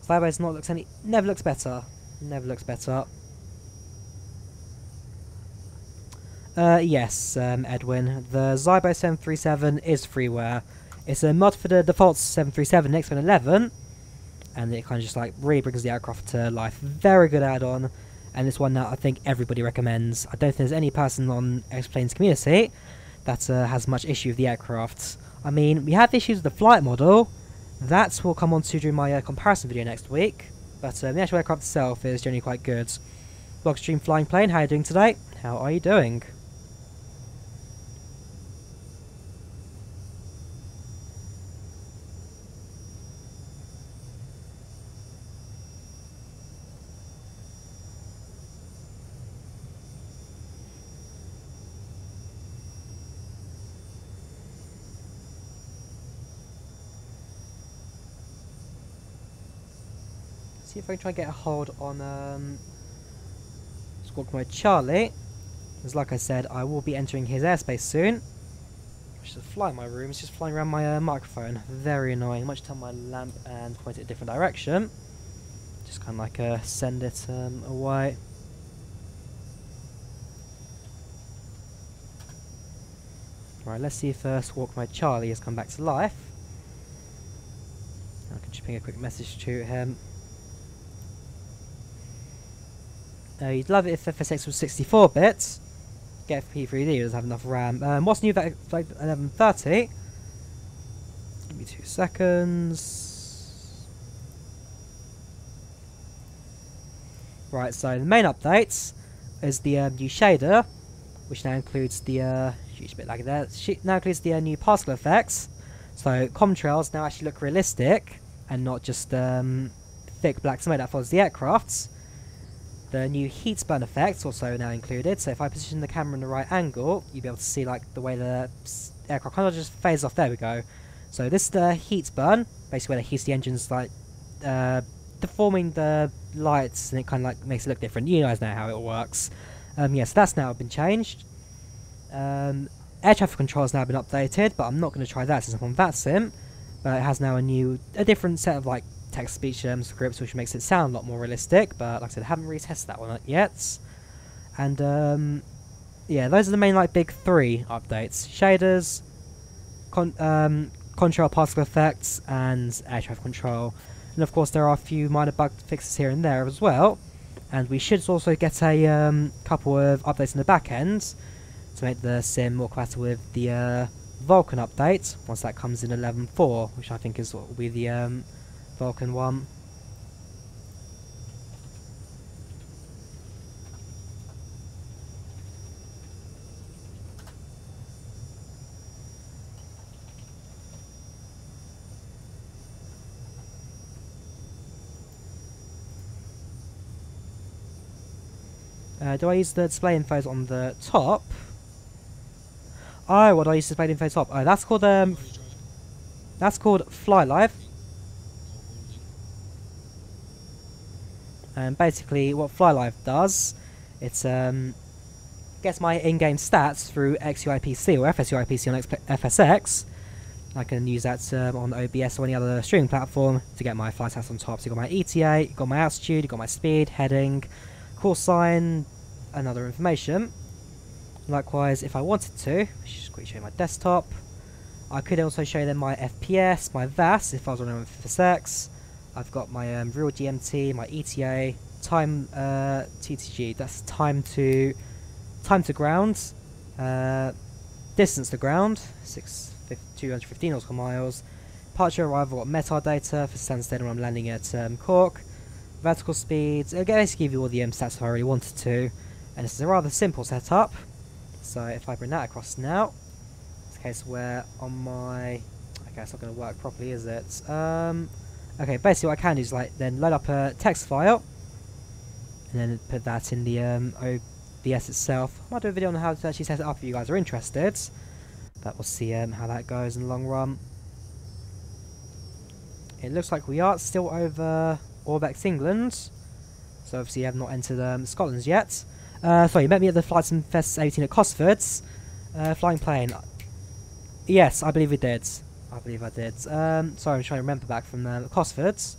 Skybase never looks better. Never looks better. Yes, Edwin. The ZIBO 737 is freeware. It's a mod for the default 737 X-Plane 11, and it kind of just like really brings the aircraft to life. Very good add-on, and it's one that I think everybody recommends. I don't think there's any person on X-Plane's community that has much issue with the aircraft. I mean, we have issues with the flight model. That will come on to during my comparison video next week, but the actual aircraft itself is generally quite good. Blockstream Flying Plane, how are you doing today? How are you doing? See if I can try and get a hold on Squad Commodore Charlie. Because like I said, I will be entering his airspace soon. I should fly in my room, it's just flying around my microphone. Very annoying. I might just turn my lamp and point it a different direction. Just kind of like send it away. Right, let's see if Squad Commodore Charlie has come back to life. I can just ping a quick message to him. You'd love it if FSX was 64 bits. Get FP3D doesn't have enough RAM. What's new about 1130? Give me 2 seconds. Right, so the main updates is the new shader, which now includes the huge bit like that. Now includes the new particle effects. So contrails now actually look realistic and not just thick black smoke that follows the aircrafts. The new heat burn effects also now included, so if I position the camera in the right angle, you'll be able to see like the way the aircraft kind of just fades off. There we go. So this is the heat burn, basically where it heats the engines, like deforming the lights, and it kind of like makes it look different. You guys know how it works. Yes, that's now been changed. Air traffic control has now been updated, but I'm not going to try that since I'm on VATSIM. But it has now a different set of like text-speech scripts, which makes it sound a lot more realistic, but like I said, I haven't really tested that one yet. And yeah, those are the main like big 3 updates: shaders, control particle effects, and air traffic control. And of course there are a few minor bug fixes here and there as well, and we should also get a couple of updates in the back end to make the sim more compatible with the Vulcan update once that comes in 11.4, which I think is what will be the Vulcan one. Do I use the display infos on the top? Oh, what do I use the display info top? Oh, that's called Fly Live. and basically what FlyLive does, it's gets my in-game stats through XUIPC or FSUIPC on FSX. I can use that on OBS or any other streaming platform to get my flight stats on top. So you've got my ETA, you've got my altitude, you've got my speed, heading, call sign, and other information. Likewise, if I wanted to, just quickly show you my desktop, I could also show them my FPS, my VAS if I was running on FSX. I've got my real GMT, my ETA, time TTG, that's time to ground, distance to ground, 215 nautical miles, departure arrival, got metadata for Stansted when I'm landing at Cork, vertical speeds. It'll basically give you all the stats if I really wanted to, and this is a rather simple setup. So if I bring that across now, it's a case where on my, okay, it's not going to work properly, is it? Okay, basically what I can do is like then load up a text file, and then put that in the OBS itself. I might do a video on how to actually set it up if you guys are interested, but we'll see how that goes in the long run. It looks like we are still over ORBX England, so obviously you have not entered Scotland yet. Sorry, you met me at the Flights and Fest 18 at Cosford's. Flying plane. Yes, I believe we did. I believe I did. Sorry, I'm trying to remember back from Cosford's.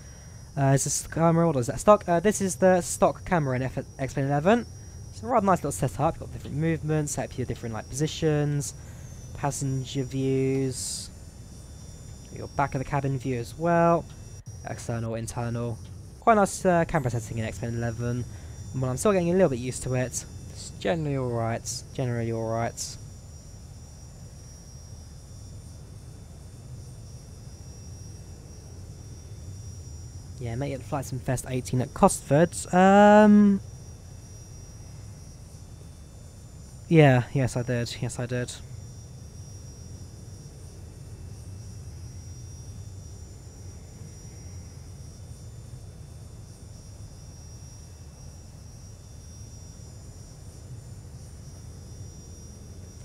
Is this camera or is that stock? This is the stock camera in X-Plane 11. It's a rather nice little setup. You've got different movements, set up your different like positions, passenger views, your back of the cabin view as well, external, internal. Quite nice camera setting in X-Plane 11. Well, I'm still getting a little bit used to it. It's generally alright. Generally alright. Yeah, met you at the Flights and Fest 18 at Cosford's. Yeah, yes I did. Yes I did.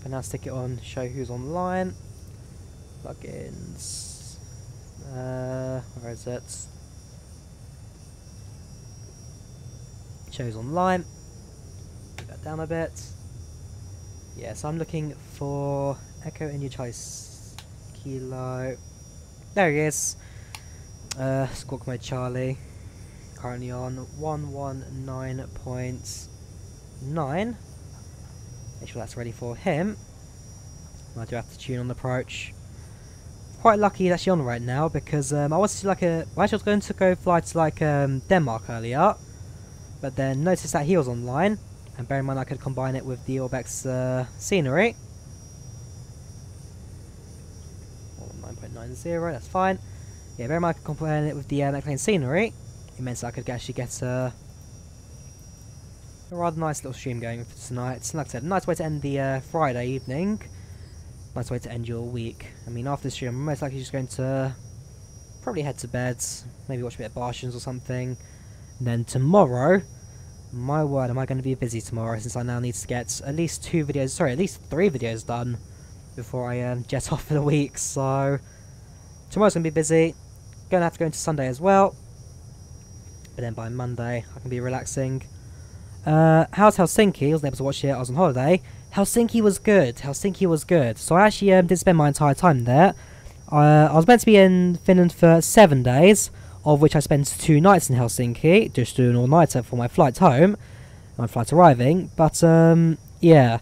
And now stick it on, show who's online. Plugins. Where is it? Shows online. Put that down a bit. Yeah, so I'm looking for Echo India Choice Kilo. There he is. Squawk Mode Charlie. Currently on 119.9. Make sure that's ready for him. I do have to tune on the approach. Quite lucky he's actually on right now because I wanted to like I was going to go fly to like Denmark earlier, but then noticed that he was online, and bear in mind I could combine it with the ORBX scenery. 9.90, that's fine. Yeah, bear in mind I could combine it with the X-Plane scenery. It meant that I could actually get a rather nice little stream going for tonight. Like I said, a nice way to end the Friday evening. Nice way to end your week. I mean, after the stream, I'm most likely just going to probably head to bed, maybe watch a bit of Bartians or something. And then tomorrow, my word, am I going to be busy tomorrow, since I now need to get at least 3 videos done before I jet off for the week. So tomorrow's going to be busy. Going to have to go into Sunday as well. But then by Monday, I can be relaxing. How's Helsinki? I wasn't able to watch it, I was on holiday. Helsinki was good. Helsinki was good. So I actually did spend my entire time there. I was meant to be in Finland for 7 days, of which I spent 2 nights in Helsinki, just doing an all-nighter for my flight home, my flight arriving. But yeah,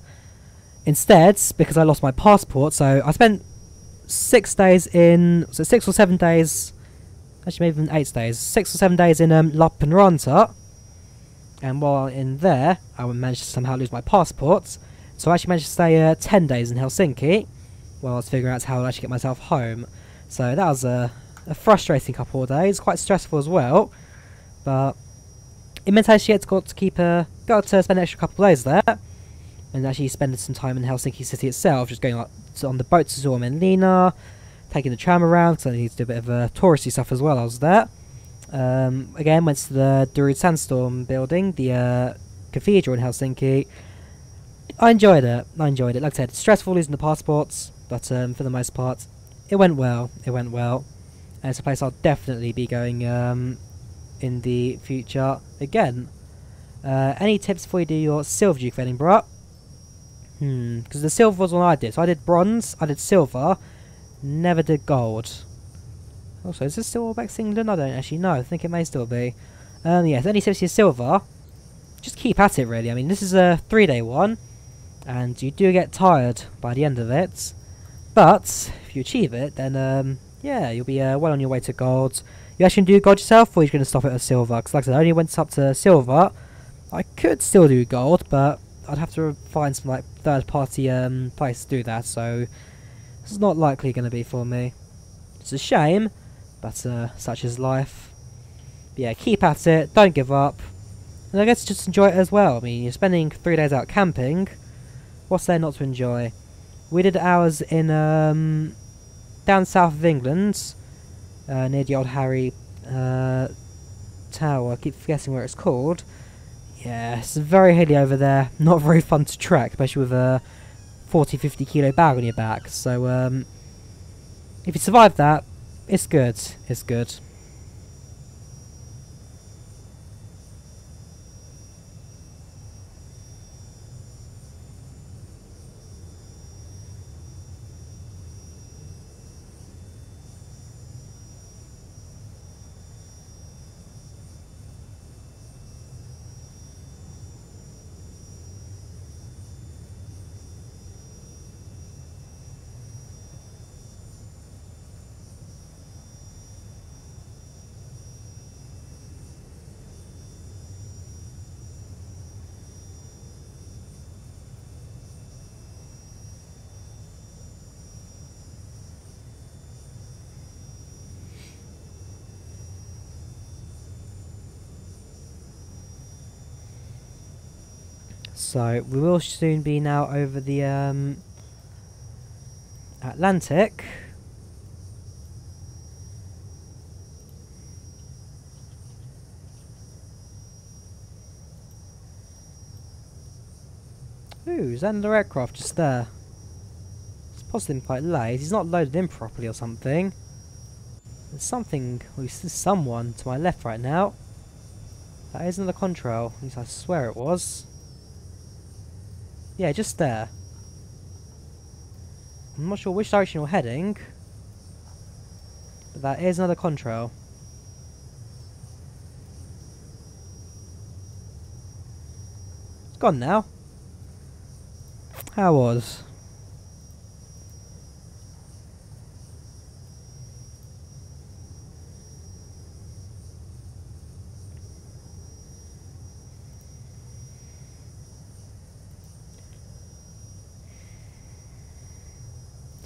instead, because I lost my passport, so I spent 6 days in, so 6 or 7 days, actually maybe even 8 days, 6 or 7 days in Lappeenranta. And while in there, I managed to somehow lose my passport. So I actually managed to stay 10 days in Helsinki while I was figuring out how to actually get myself home. So that was a frustrating couple of days, quite stressful as well. But it meant I actually got to spend an extra couple of days there. And actually spending some time in Helsinki city itself, just going on the boat to Suomenlinna, taking the tram around, because I need to do a bit of touristy stuff as well. I was there. Again, went to the Drawyah Sandstorm building, the cathedral in Helsinki. I enjoyed it. Like I said, it's stressful losing the passports, but for the most part, it went well. And it's a place I'll definitely be going in in the future again. Any tips before you do your silver Duke of Edinburgh? Because the silver was one I did. So I did bronze, I did silver, never did gold. Also, is this still ORBX England? I don't actually know. I think it may still be. Yes, any tips for your silver? Just keep at it, really. I mean, this is a 3-day one, and you do get tired by the end of it. But if you achieve it, then yeah, you'll be well on your way to gold. You actually do gold yourself, or you're going to stop it at silver? Because like I said, I only went up to silver. I could still do gold, but I'd have to find some like third-party place to do that. So this is not likely going to be for me. It's a shame, but such is life. But yeah, keep at it. Don't give up. And I guess just enjoy it as well. I mean, you're spending 3 days out camping. What's there not to enjoy? We did ours in down south of England, near the old Harry Tower. I keep forgetting where it's called. Yeah, it's very hilly over there. Not very fun to trek, especially with a 40-50 kilo bag on your back. So if you survive that, it's good. It's good. So we will soon be now over the Atlantic. Ooh, is that another aircraft just there? It's possibly quite late. He's not loaded in properly or something. There's something, well, there's someone to my left right now. That is another contrail. At least I swear it was. Yeah, just there. I'm not sure which direction you're heading, but that is another contrail. It's gone now. How was?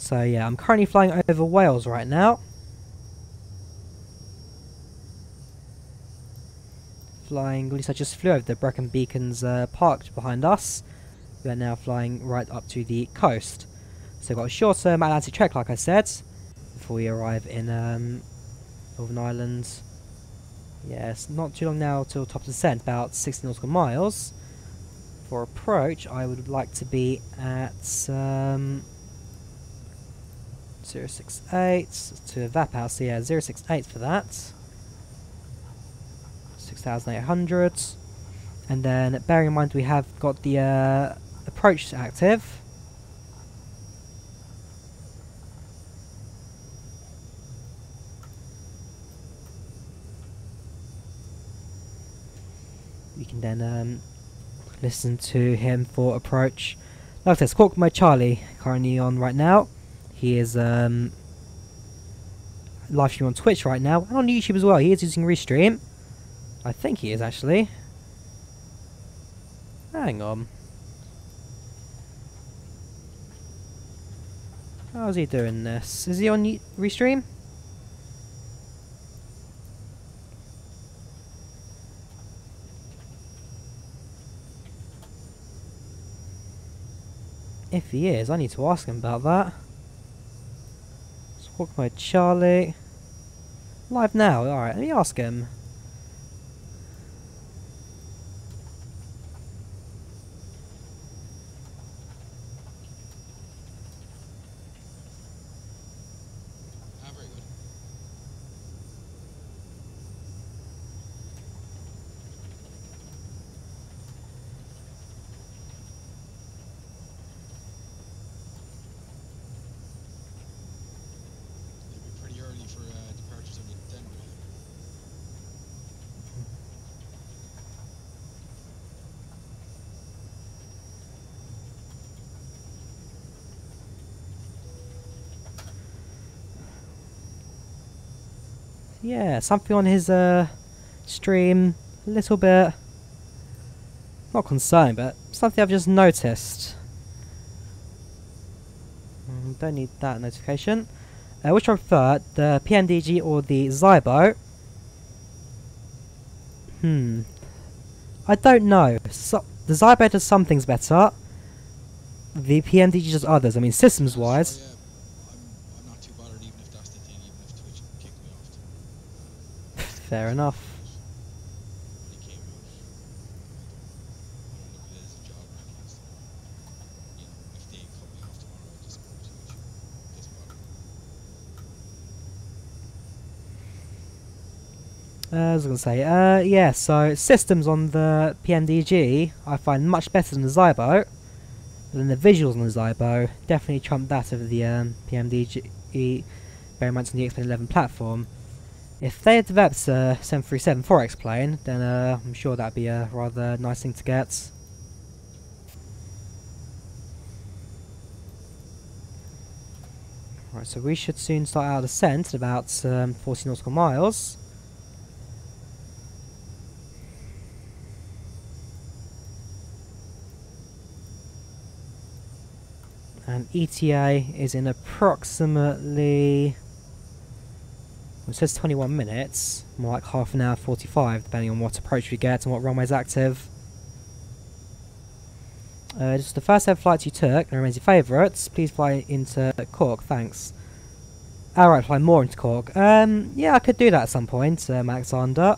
So yeah, I'm currently flying over Wales right now. Flying, at least I just flew over the Brecon Beacons parked behind us. We are now flying right up to the coast. So we've got a shorter Atlantic trek, like I said, before we arrive in Northern Ireland. Yeah, it's not too long now till top of descent, about 60 nautical miles. For approach, I would like to be at 068 to VAPAL, so yeah, 068 for that. 6,800. And then, bearing in mind we have got the approach active. We can then listen to him for approach. Like this, Cork my Charlie currently on right now. He is live streaming on Twitch right now and on YouTube as well. He is using Restream. I think he is actually. Hang on. How's he doing this? Is he on Restream? If he is, I need to ask him about that. Let's walk by Charlie. Live now, alright, let me ask him. yeah, something on his stream, a little bit, not concerning, but something I've just noticed. Don't need that notification. Which I prefer, the PMDG or the ZIBO? I don't know. So, the ZIBO does some things better. The PMDG does others. I mean, systems-wise. I'm not too bothered even if that's the thing, even if Twitch kicked me off. Fair enough. When it came out, I don't look at it as a job or anything. So, you know, if they cut me off tomorrow, I just go to Twitch. Doesn't bother me. I was going to say, yeah, so systems on the PMDG I find much better than the ZIBO. But then the visuals on the ZIBO definitely trump that of the PMDG, very much on the X-Plane 11 platform. If they had developed a 737 for X-Plane, then I'm sure that'd be a rather nice thing to get. Right, so we should soon start our descent at about 40 nautical miles. And ETA is in approximately, well, it says 21 minutes, more like half an hour 45, depending on what approach we get and what runway's active. Just the first ever flights you took, and remains your favourites. Please fly into Cork, thanks. Alright, fly more into Cork. Yeah, I could do that at some point, Alexander.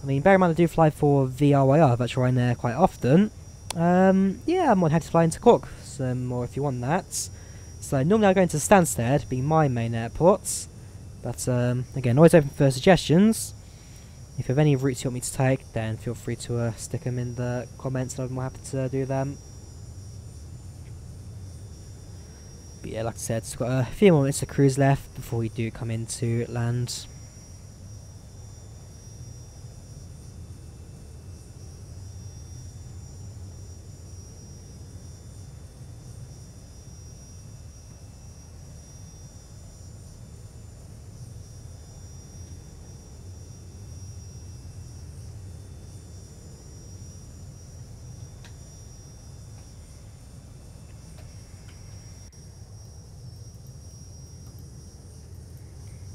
I mean, bear in mind I do fly for VRYR, Virtual Ryanair, quite often. Yeah, I'm more than happy to fly into Cork some more if you want that. So normally I go into Stansted, being my main airports. But again, always open for suggestions. If you have any routes you want me to take, then feel free to stick them in the comments, and I'm more happy to do them. But yeah, like I said, it's got a few more minutes of cruise left before we do come into land.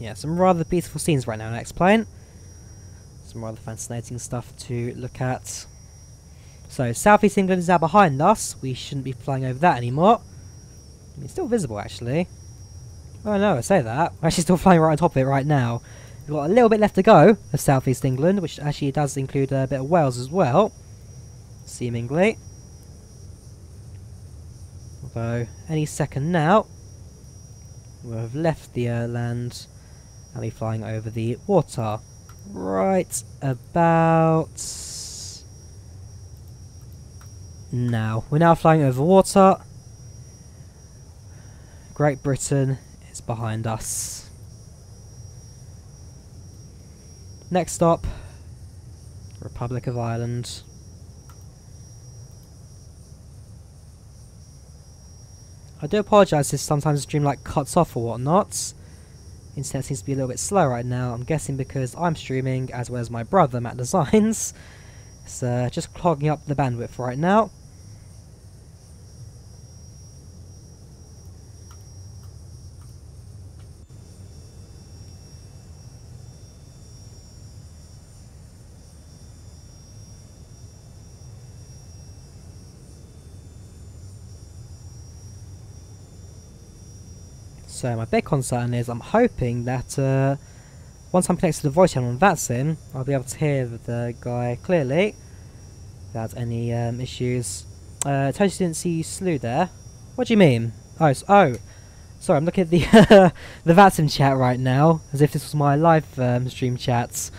Yeah, some rather beautiful scenes right now in X-Plane. Some rather fascinating stuff to look at. So, Southeast England is now behind us. We shouldn't be flying over that anymore. I mean, it's still visible, actually. Oh no, I say that. We're actually still flying right on top of it right now. We've got a little bit left to go of Southeast England, which actually does include a bit of Wales as well. Seemingly. Although, any second now, we'll have left the land. I'll be flying over the water. Right about now. We're now flying over water. Great Britain is behind us. Next stop, Republic of Ireland. I do apologise if sometimes the stream like cuts off or whatnot. Internet seems to be a little bit slow right now. I'm guessing because I'm streaming as well as my brother Matt Designs. It's just clogging up the bandwidth right now. So my big concern is I'm hoping that once I'm connected to the voice channel on VATSIM, I'll be able to hear the guy clearly without any issues. Totally didn't see you slew there. What do you mean? Oh, sorry, I'm looking at the the VATSIM chat right now, as if this was my live stream chats.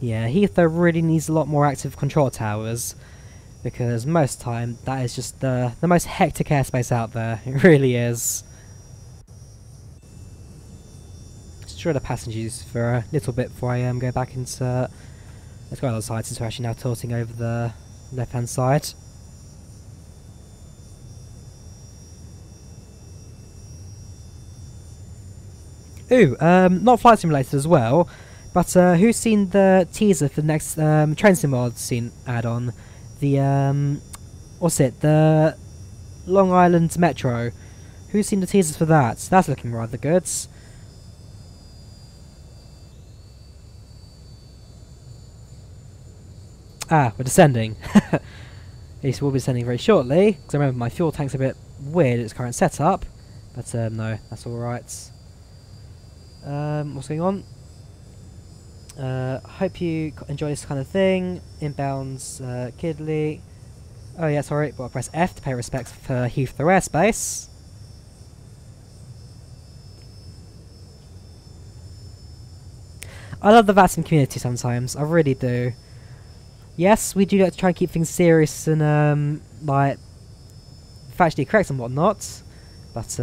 Yeah, Heathrow really needs a lot more active control towers. because most time that is just the most hectic airspace out there. It really is. Just draw the passengers for a little bit before I go back into. Let's go on the other side since we're actually now tilting over the left hand side. Ooh, not Flight Simulator as well, but who's seen the teaser for the next Train Sim Mod scene add-on? The, what's it? The Long Island Metro. Who's seen the teasers for that? That's looking rather good. Ah, we're descending. At least we'll be descending very shortly, because I remember my fuel tank's a bit weird in its current setup, but no, that's alright. What's going on? Hope you enjoy this kind of thing. Inbounds, Kidley. Oh yeah, sorry, but I'll press F to pay respects for Heathrow airspace. I love the VATSIM community sometimes, I really do. Yes, we do like to try and keep things serious and like factually correct and whatnot, but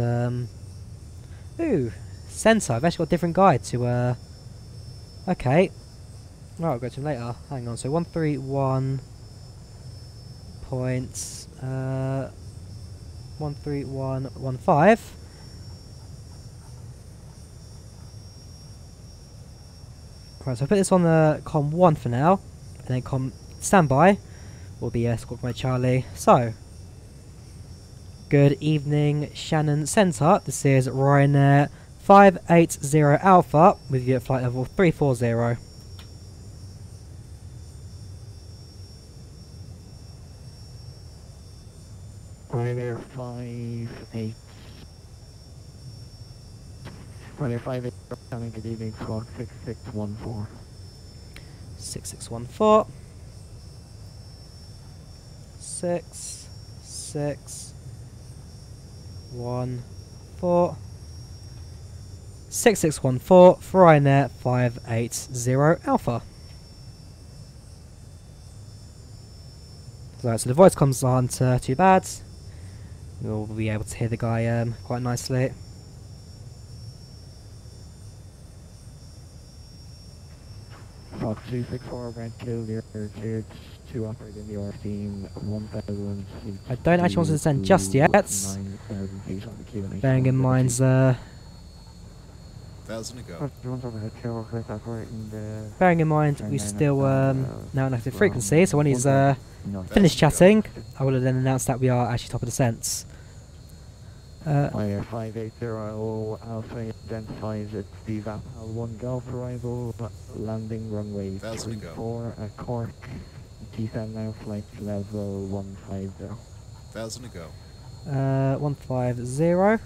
ooh, Sensor. I've actually got a different guide to okay. Right, I'll go to him later. Hang on, so 131 points 13115. Right, so I'll put this on the com 1 for now, and then com standby will be Squawk My Charlie. So, good evening, Shannon Centre. This is Ryanair 580 Alpha with you at flight level 340. Ryanair 58. Ryanair 58, coming good evening, squawk 6614. 6614. 6614. 6614 for Ryanair 580 Alpha. So the voice comms aren't too bad. We'll be able to hear the guy quite nicely. Fox 264, Red Kildare, cleared to operate in the RFteam 1000 seats. I don't actually want to descend just yet. Bearing in mind, 1,000 to go. bearing in mind we still now on active frequency, so when he's finished chatting, I will then announce that we are actually top of descents. Ryanair 580 Alpha identifies it's the VAPAL 1 Golf arrival, landing runway 34 at Cork. T7 now, flight level 150. 1,000 to go. 150.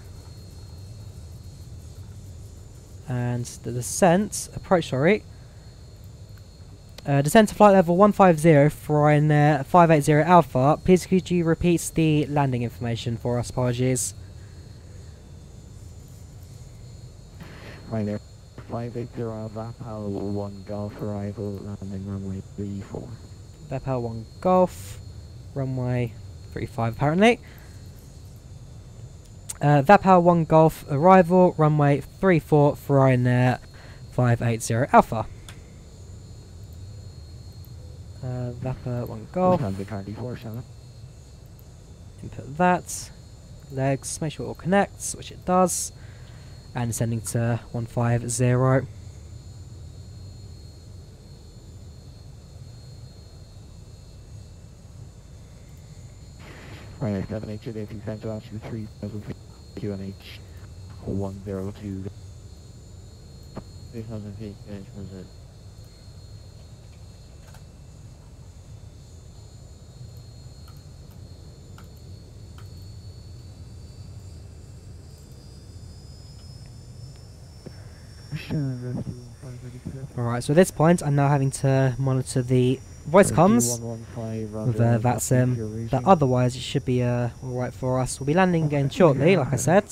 And the descent, approach, sorry. Descent to flight level 150 for Ryanair 580 Alpha. Please could you repeat the landing information for us, apologies. Ryanair 580 VAPAL 1 Golf arrival, landing runway 34. VAPAL 1 Golf, runway 35 apparently. VAPAL 1 Golf arrival, runway 34 for Ryanair 580 Alpha. VAPAL 1 Golf. Input that. Legs, make sure it all connects, which it does. And descending to 150. Ryanair 782, they descend to altitude 3000 feet, QNH 102. 3000 feet, QNH was it? Alright, so at this point I'm now having to monitor the voice comms with VATSIM, but otherwise it should be alright for us. We'll be landing again shortly, like I said,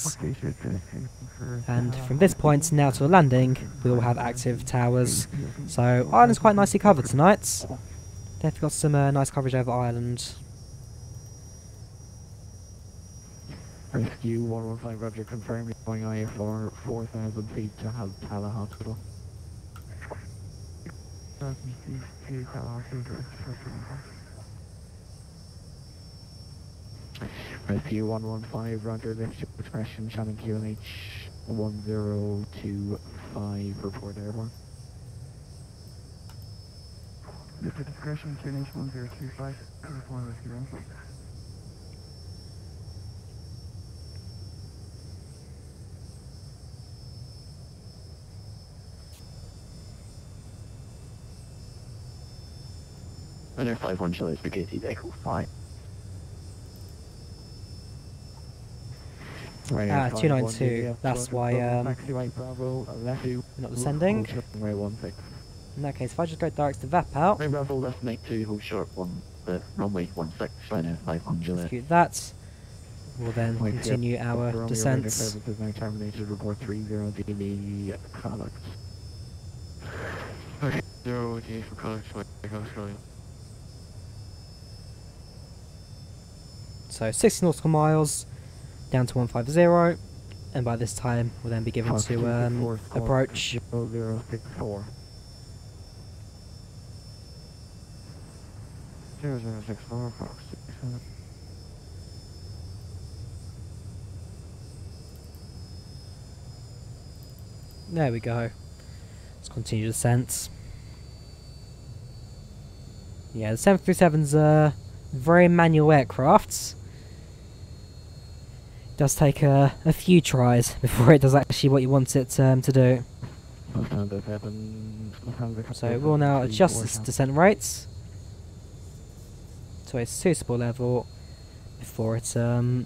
and from this point now to the landing we will have active towers, so Ireland's quite nicely covered tonight. Definitely got some nice coverage over Ireland. Rescue 115, Roger, confirm you're going IFR 4,000 feet to Tala Hospital. Rescue 115, Roger, lift your discretion, Shannon QNH 1025, report airborne. Lift your discretion, QNH 1025, report rescue airborne. Ryanair 51 Chile spaghetti, Echo 5. Ah, 292. That's why Taxi right Bravo, left we're not descending. Runway 16. In that case, if I just go direct to VAP out, Right Bravo, left make 2, hold short 1, the runway 16, Ryanair 51 Chile. execute that. We'll then continue our descent. Services now terminated, report 30 DB conduct. Okay, 0 G for conduct, Australia. So 60 nautical miles down to 150, and by this time we'll then be given to approach. 0064. 0064, Fox 67. There we go. Let's continue descent. Yeah, the 737's very manual aircraft. Does take a few tries before it does actually what you want it to do. So we'll now adjust this descent rates to a suitable level before it's Ryanair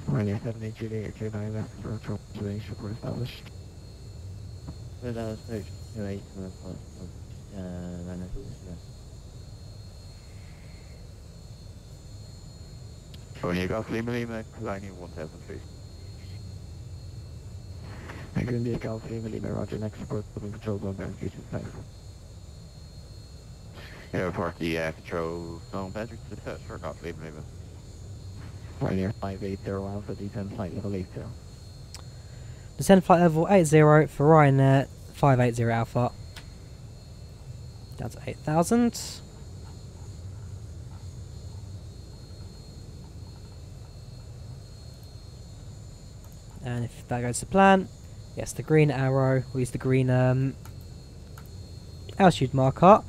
788 J9 left for observation for established. Oh, you got Lima, lining 1,000 feet. I'm going to be a Golf Lima, Roger, next report, putting controls on down, future time. Report the control zone, Patrick, to the test for Golf Lima. Ryanair 580 Alpha, descend flight level 80. descend flight level 80 for Ryanair 580 Alpha. Down to 8,000. And if that goes to plan, yes, the green arrow, we'll use the green altitude marker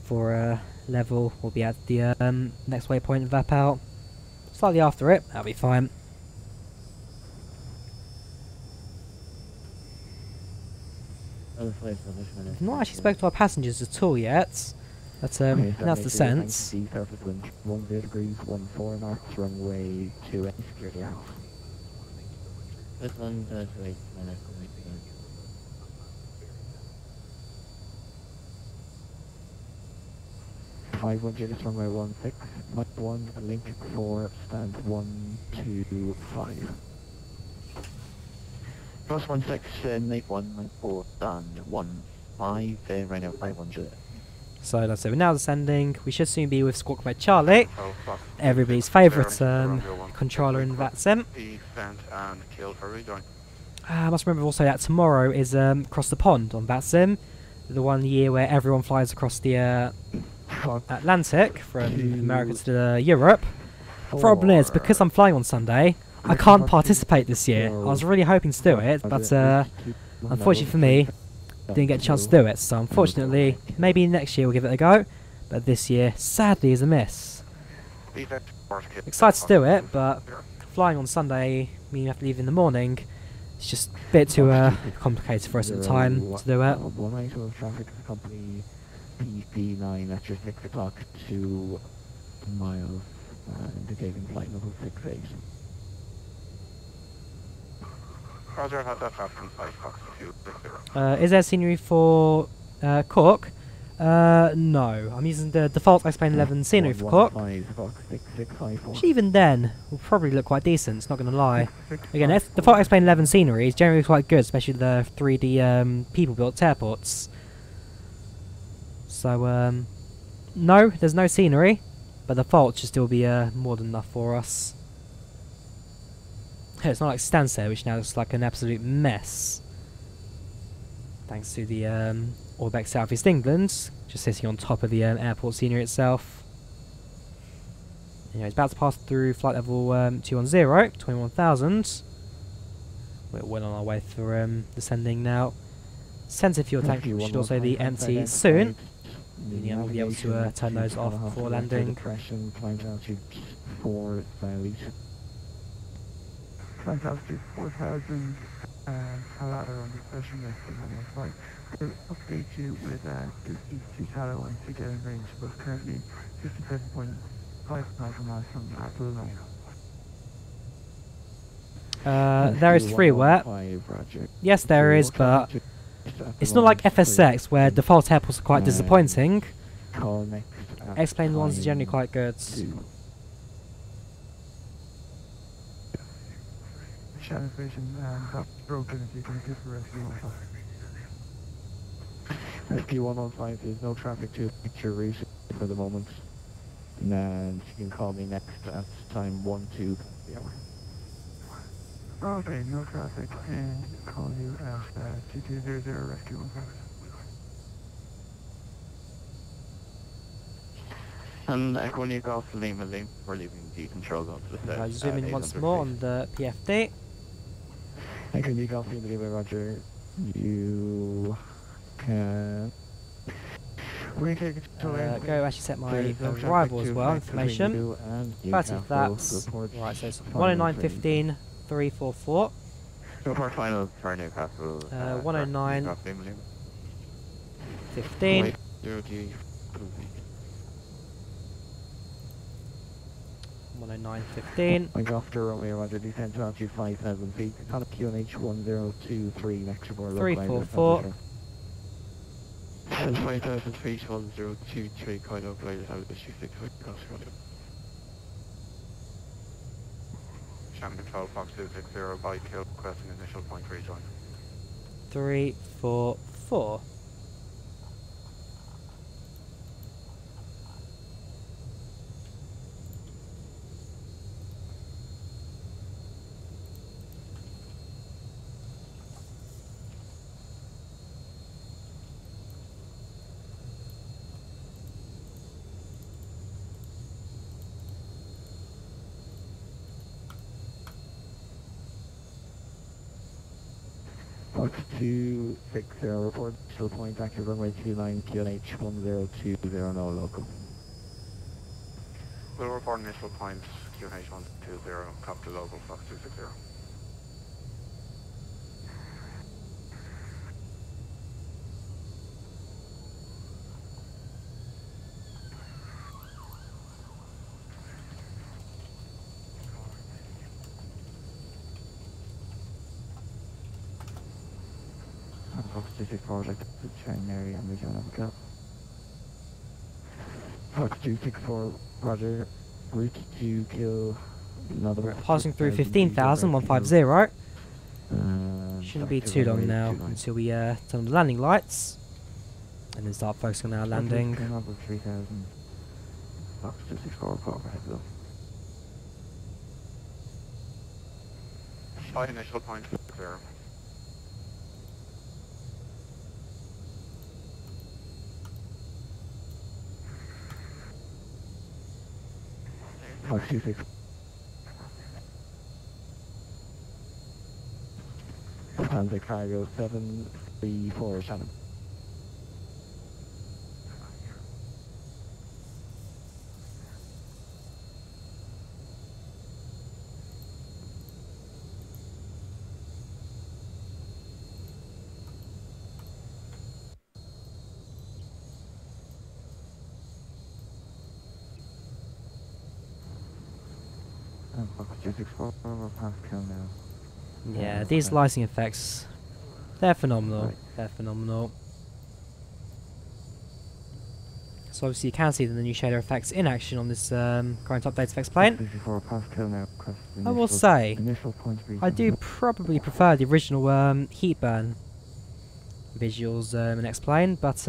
for level. We'll be at the next waypoint of VAP out. Slightly after it, that'll be fine. I've not actually spoken to our passengers at all yet. But that's the sense. Surface wind 10 degrees, 14 knots, runway 2 security out. This one does wait minutes to wait again. Five one Judas runway 16, Mach 1, link 4, stand 125. Cross 16, make 1, Mach 4, stand 15, right now 500. So that's it, we're now descending. We should soon be with Squawk Mode Charlie, everybody's favourite controller in that sim. I must remember also that tomorrow is across the pond on that sim, the one year where everyone flies across the Atlantic from America to Europe. The problem is, because I'm flying on Sunday, I can't participate this year. I was really hoping to do it, but unfortunately for me, didn't get a chance to do it, so unfortunately, maybe next year we'll give it a go, but this year, sadly, is a miss. Excited to do it, but flying on Sunday, meaning you have to leave in the morning, it's just a bit too complicated for us at the time to do it. Traffic company PC9 at your 6 o'clock, 2 miles, indicating flight level 68. Roger, had that happened. Is there scenery for Cork? No. I'm using the default X-Plane 11 scenery for Cork. Which even then will probably look quite decent, it's not going to lie. Again, the default X-Plane 11 scenery is generally quite good, especially the 3D people-built airports. So, no, there's no scenery, but the default should still be more than enough for us. It's not like Stansted, which now looks like an absolute mess. Thanks to the ORBX South East England, just sitting on top of the airport scenery itself. Anyway, it's about to pass through flight level 210, 21,000. We're well on our way for descending now. Centre fuel tank should also be empty soon. Meaning we'll be able to turn those off before landing. Depression, climb altitude 4 valleys. Climb altitude 4,000 Halada on depression next to my flight. We'll update you with the East Halada once we get in range, but currently 57.5 miles from Apple Line. There is freeware. Yes, there is, but it's not like FSX where default airports are quite disappointing. X-plane ones are generally quite good. Shadow vision got broken if you can get the rescue 115. Rescue 115, there's no traffic to your route for the moment. And you can call me next at time 12. Okay, no traffic, and call you at 2200 rescue 115. And when you go off the Lima Link, we're leaving the controls on to the south. Zoom in once more on the PFD. And when you go off the Lima, Roger, you can... Go actually set my arrival as well, information. Part of that. Right, so it's 109.15, 344. Report final for Newcastle. 109.15. 109.15. Going off to Romeo, Roger, descend to altitude 5,000 feet. Contact QNH 1023, next report. 344. 5,000 feet, 1023, quite up later, altitude 6 across Romeo. Sham control, Fox 260, by kill, requesting initial point rejoin. 344. Fox 260, report still point active runway 29, QNH 1020 local. We'll report initial point QNH 120, copy to local Fox 260. Fox 264, like the train area, and we can have a go. Fox 264, Roger, route to kill another. Passing through 15,000, 150. Shouldn't be too long now until we turn on the landing lights and then start focusing on our landing. 3,000. Fox 264, report for heads up. By initial point, clear. Fox 26. Transit cargo 734 Shannon. Fox 264, we're past kill now. Yeah, these lighting effects, they're phenomenal. Right. They're phenomenal. So obviously you can see the new shader effects in action on this current update of X-Plane. 264, past kill now. I will say, initial point I do probably prefer the original heat burn visuals in X-Plane, but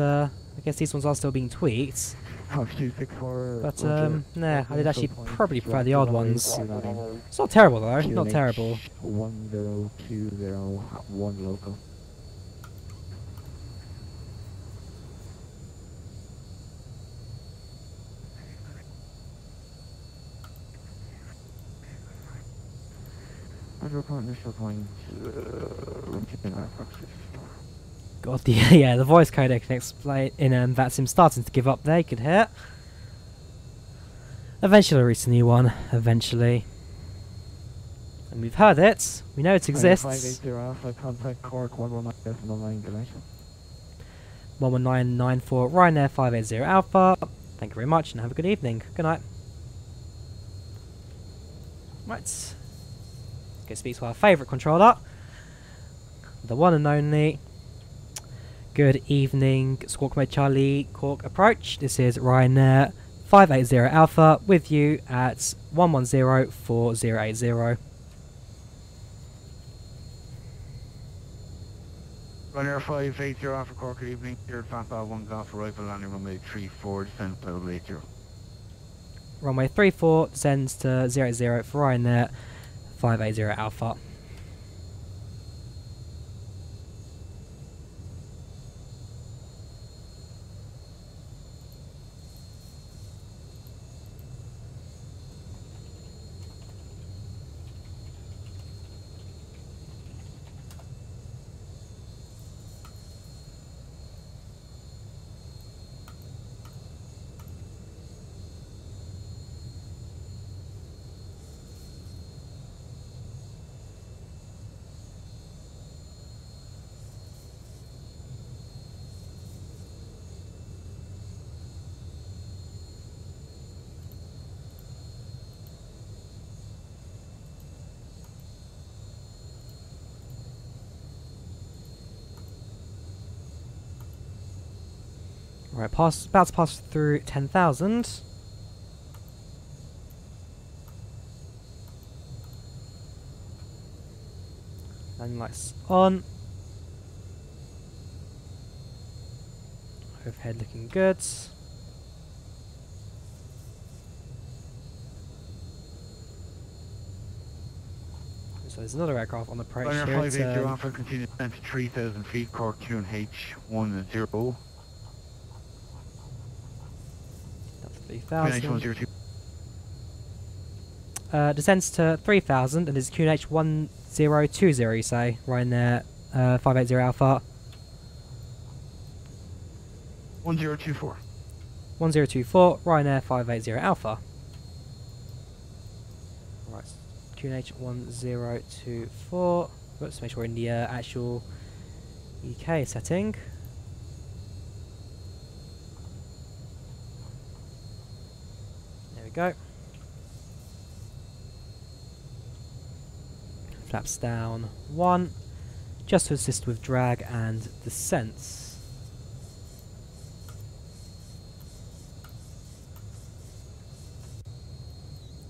I guess these ones are still being tweaked. Fox 264. But, Roger. nah, I did actually Point, probably prefer the direct odd ones. runway It's not terrible though, QNH not terrible. 10201 local. Roger, initial point. God, yeah, the voice codec can explain in VATSIM starting to give up there, you could hear. Eventually I'll reach a new one, eventually. And we've heard it, we know it exists. 580 Alpha, contact Cork 119.9 connection. 11994 Ryanair 580 Alpha. Thank you very much and have a good evening. Good night. Right. Go speak to our favourite controller. The one and only. Good evening, Squawk Mode Charlie Cork approach. This is Ryanair 580 Alpha with you at 1104080. Ryanair 580 Alpha Cork, good evening. Here at Fatball 1 Golf arrival landing runway 34, descend level 80. Runway 34 descends to 00 for Ryanair 580 Alpha. Right, about to pass through 10,000. Landing lights on. Overhead looking good. So there's another aircraft on the approach Ryanair here. 580 Alpha, continue descent to 3,000 feet, Cork QNH 10. QNH 3,000. 102. Descends to 3,000 and is QNH 1020, you say? Ryanair 580 Alpha. 1024. 1024, Ryanair 580 Alpha. Right, QNH 1024. Let's make sure we're in the actual UK setting. There we go. Flaps down 1, just to assist with drag and descents.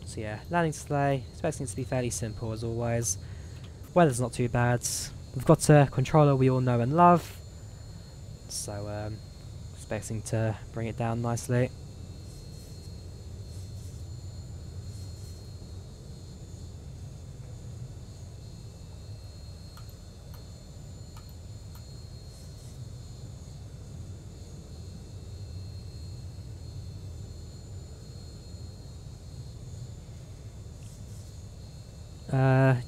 So yeah, landing sleigh, expecting it to be fairly simple as always. Weather's not too bad. We've got a controller we all know and love, so expecting to bring it down nicely.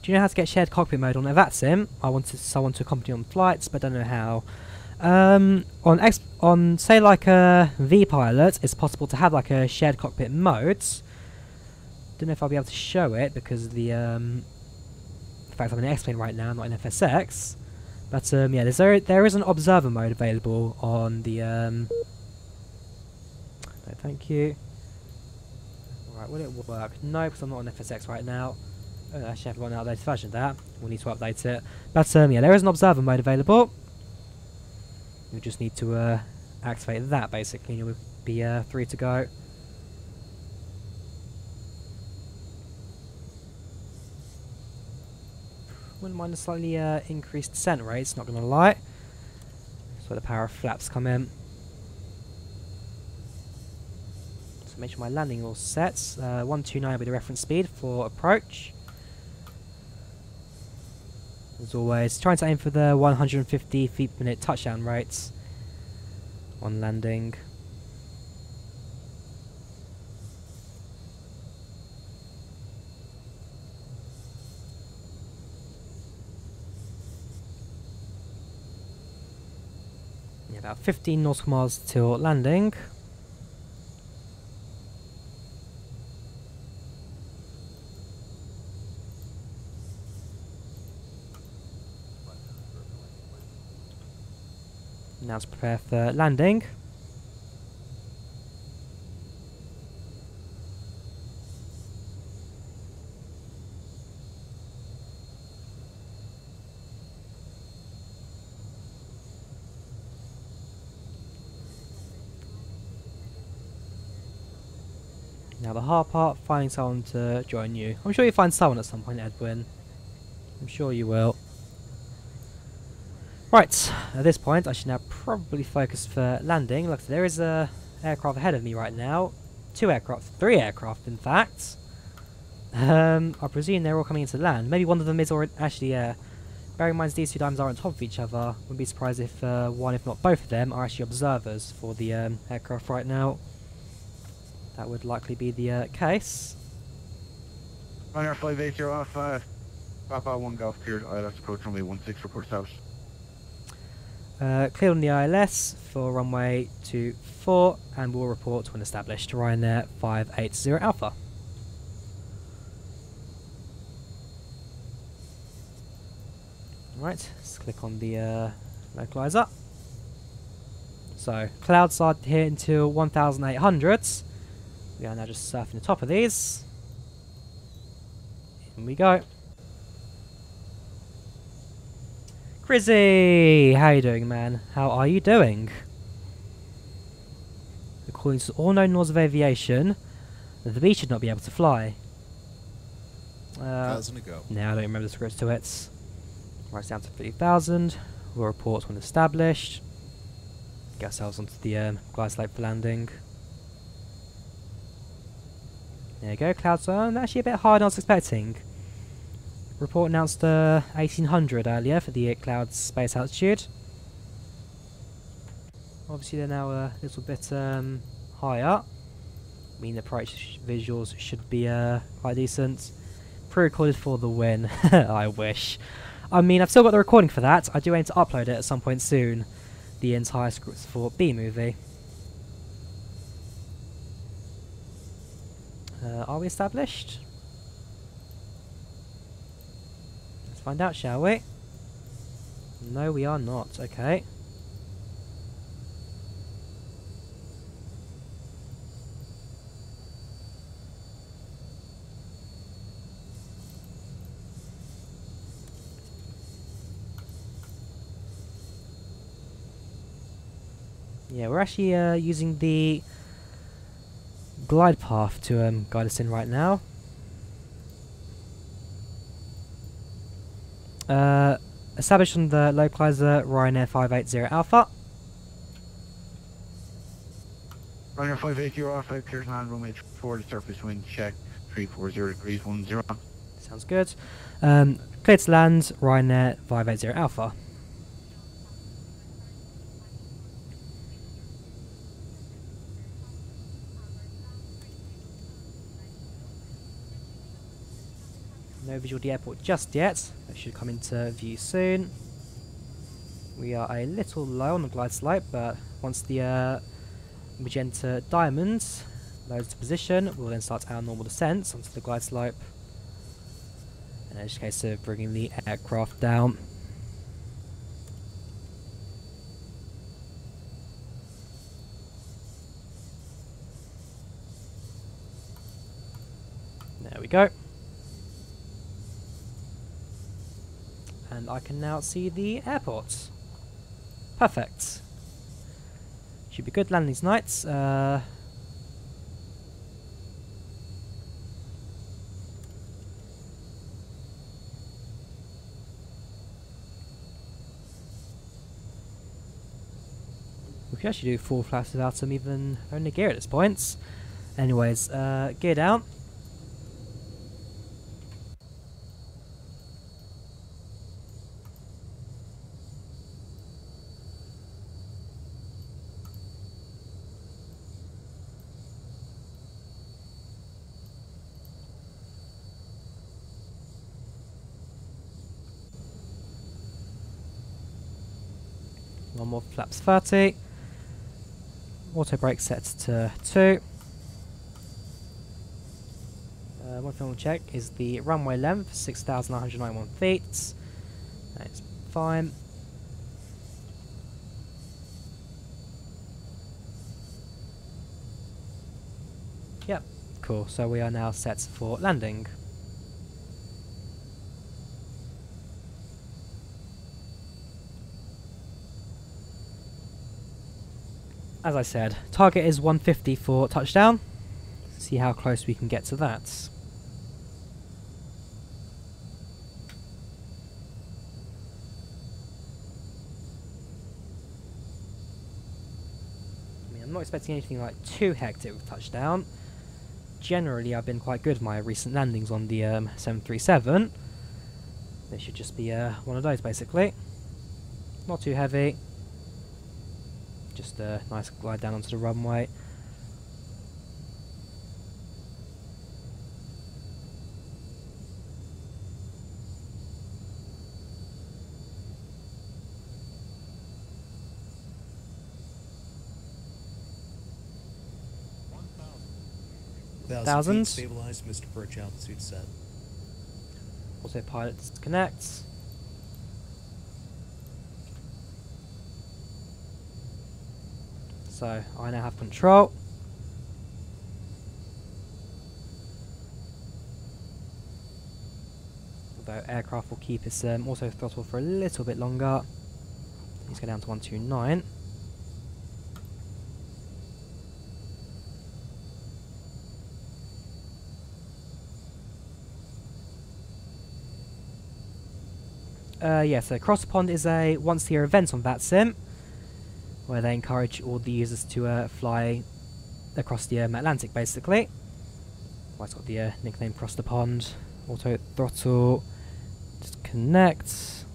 Do you know how to get shared cockpit mode on a VATSIM? I wanted someone to accompany on flights, but don't know how. On say like a V-Pilot, it's possible to have like a shared cockpit mode. Don't know if I'll be able to show it because of the fact I'm in X-Plane right now, not in FSX. But yeah, there is an observer mode available on the. No, thank you. Right, will it work? No, because I'm not on FSX right now. I actually have one outdated version of that. We'll need to update it. But yeah, there is an observer mode available. You just need to activate that basically, and you'll be free to go. Wouldn't mind a slightly increased descent rates, not gonna lie. That's where the power of flaps come in. So make sure my landing all sets. 129 will be the reference speed for approach. As always, trying to aim for the 150 feet per minute touchdown rates on landing. Yeah, about 15 nautical miles till landing. Now to prepare for landing. Now the hard part, finding someone to join you. I'm sure you'll find someone at some point, Edwin. I'm sure you will. Right, at this point I should now probably focus for landing. Look, there is a aircraft ahead of me right now. 2 aircraft, 3 aircraft in fact. I presume they're all coming into land. Maybe one of them is already actually, bearing in mind these 2 diamonds are on top of each other, wouldn't be surprised if one, if not both of them, are actually observers for the aircraft right now. That would likely be the case. Ryanair 580 off, Papa 1 Golf cleared, ILS approach runway 16 report south. Cleared on the ILS for runway 24 and will report when established. Ryanair 580 Alpha. Right, let's click on the localizer. So, clouds are here until 1800. We are now just surfing the top of these. In we go. Grizzy! How you doing, man? How are you doing? According to all known laws of aviation, the bee should not be able to fly. 1,000 to go. No, I don't remember the scripts to it. Right, down to 50,000. We'll report when established. Get ourselves onto the glide slope for landing. There you go, clouds are actually a bit higher than I was expecting. Report announced 1800 earlier for the cloud's space altitude. Obviously they're now a little bit higher. I mean the approach visuals should be quite decent. Pre-recorded for the win. I wish. I mean I've still got the recording for that. I do aim to upload it at some point soon. The entire script for B-movie. Are we established? Let's find out, shall we? No, we are not. Okay. Yeah, we're actually using the glide path to guide us in right now. Established on the localizer Ryanair 580 Alpha. Ryanair 580 Alpha clears land runway 4 to surface wind check 340 degrees 10. Sounds good. Cleared to land Ryanair 580 Alpha. No visual of the airport just yet. That should come into view soon. We are a little low on the glide slope, but once the magenta diamond loads to position, we'll then start our normal descent onto the glide slope. And it's just a case of bringing the aircraft down. There we go. And I can now see the airport. Perfect. Should be good landing nights. We could actually do full flaps without them even owning gear at this point. Anyways, gear down. One more flaps 30. Auto brake set to 2. One thing we'll check is the runway length, 6,991 feet. That's fine. Yep, cool. So we are now set for landing. As I said, target is 150 for touchdown. See how close we can get to that. I mean, I'm not expecting anything like too hectic with touchdown. Generally, I've been quite good with my recent landings on the 737. This should just be one of those, basically. Not too heavy. Just a nice glide down onto the runway. Thousand. Stabilized, Mr. Perch altitude set. Also pilot disconnects. So I now have control. Although aircraft will keep its auto throttle for a little bit longer. Let's go down to 129. Yeah, so Cross the Pond is a once-a-year event on VATSIM, where they encourage all the users to fly across the Atlantic, basically. Well, it's got the nickname Cross the Pond. Auto throttle, disconnect.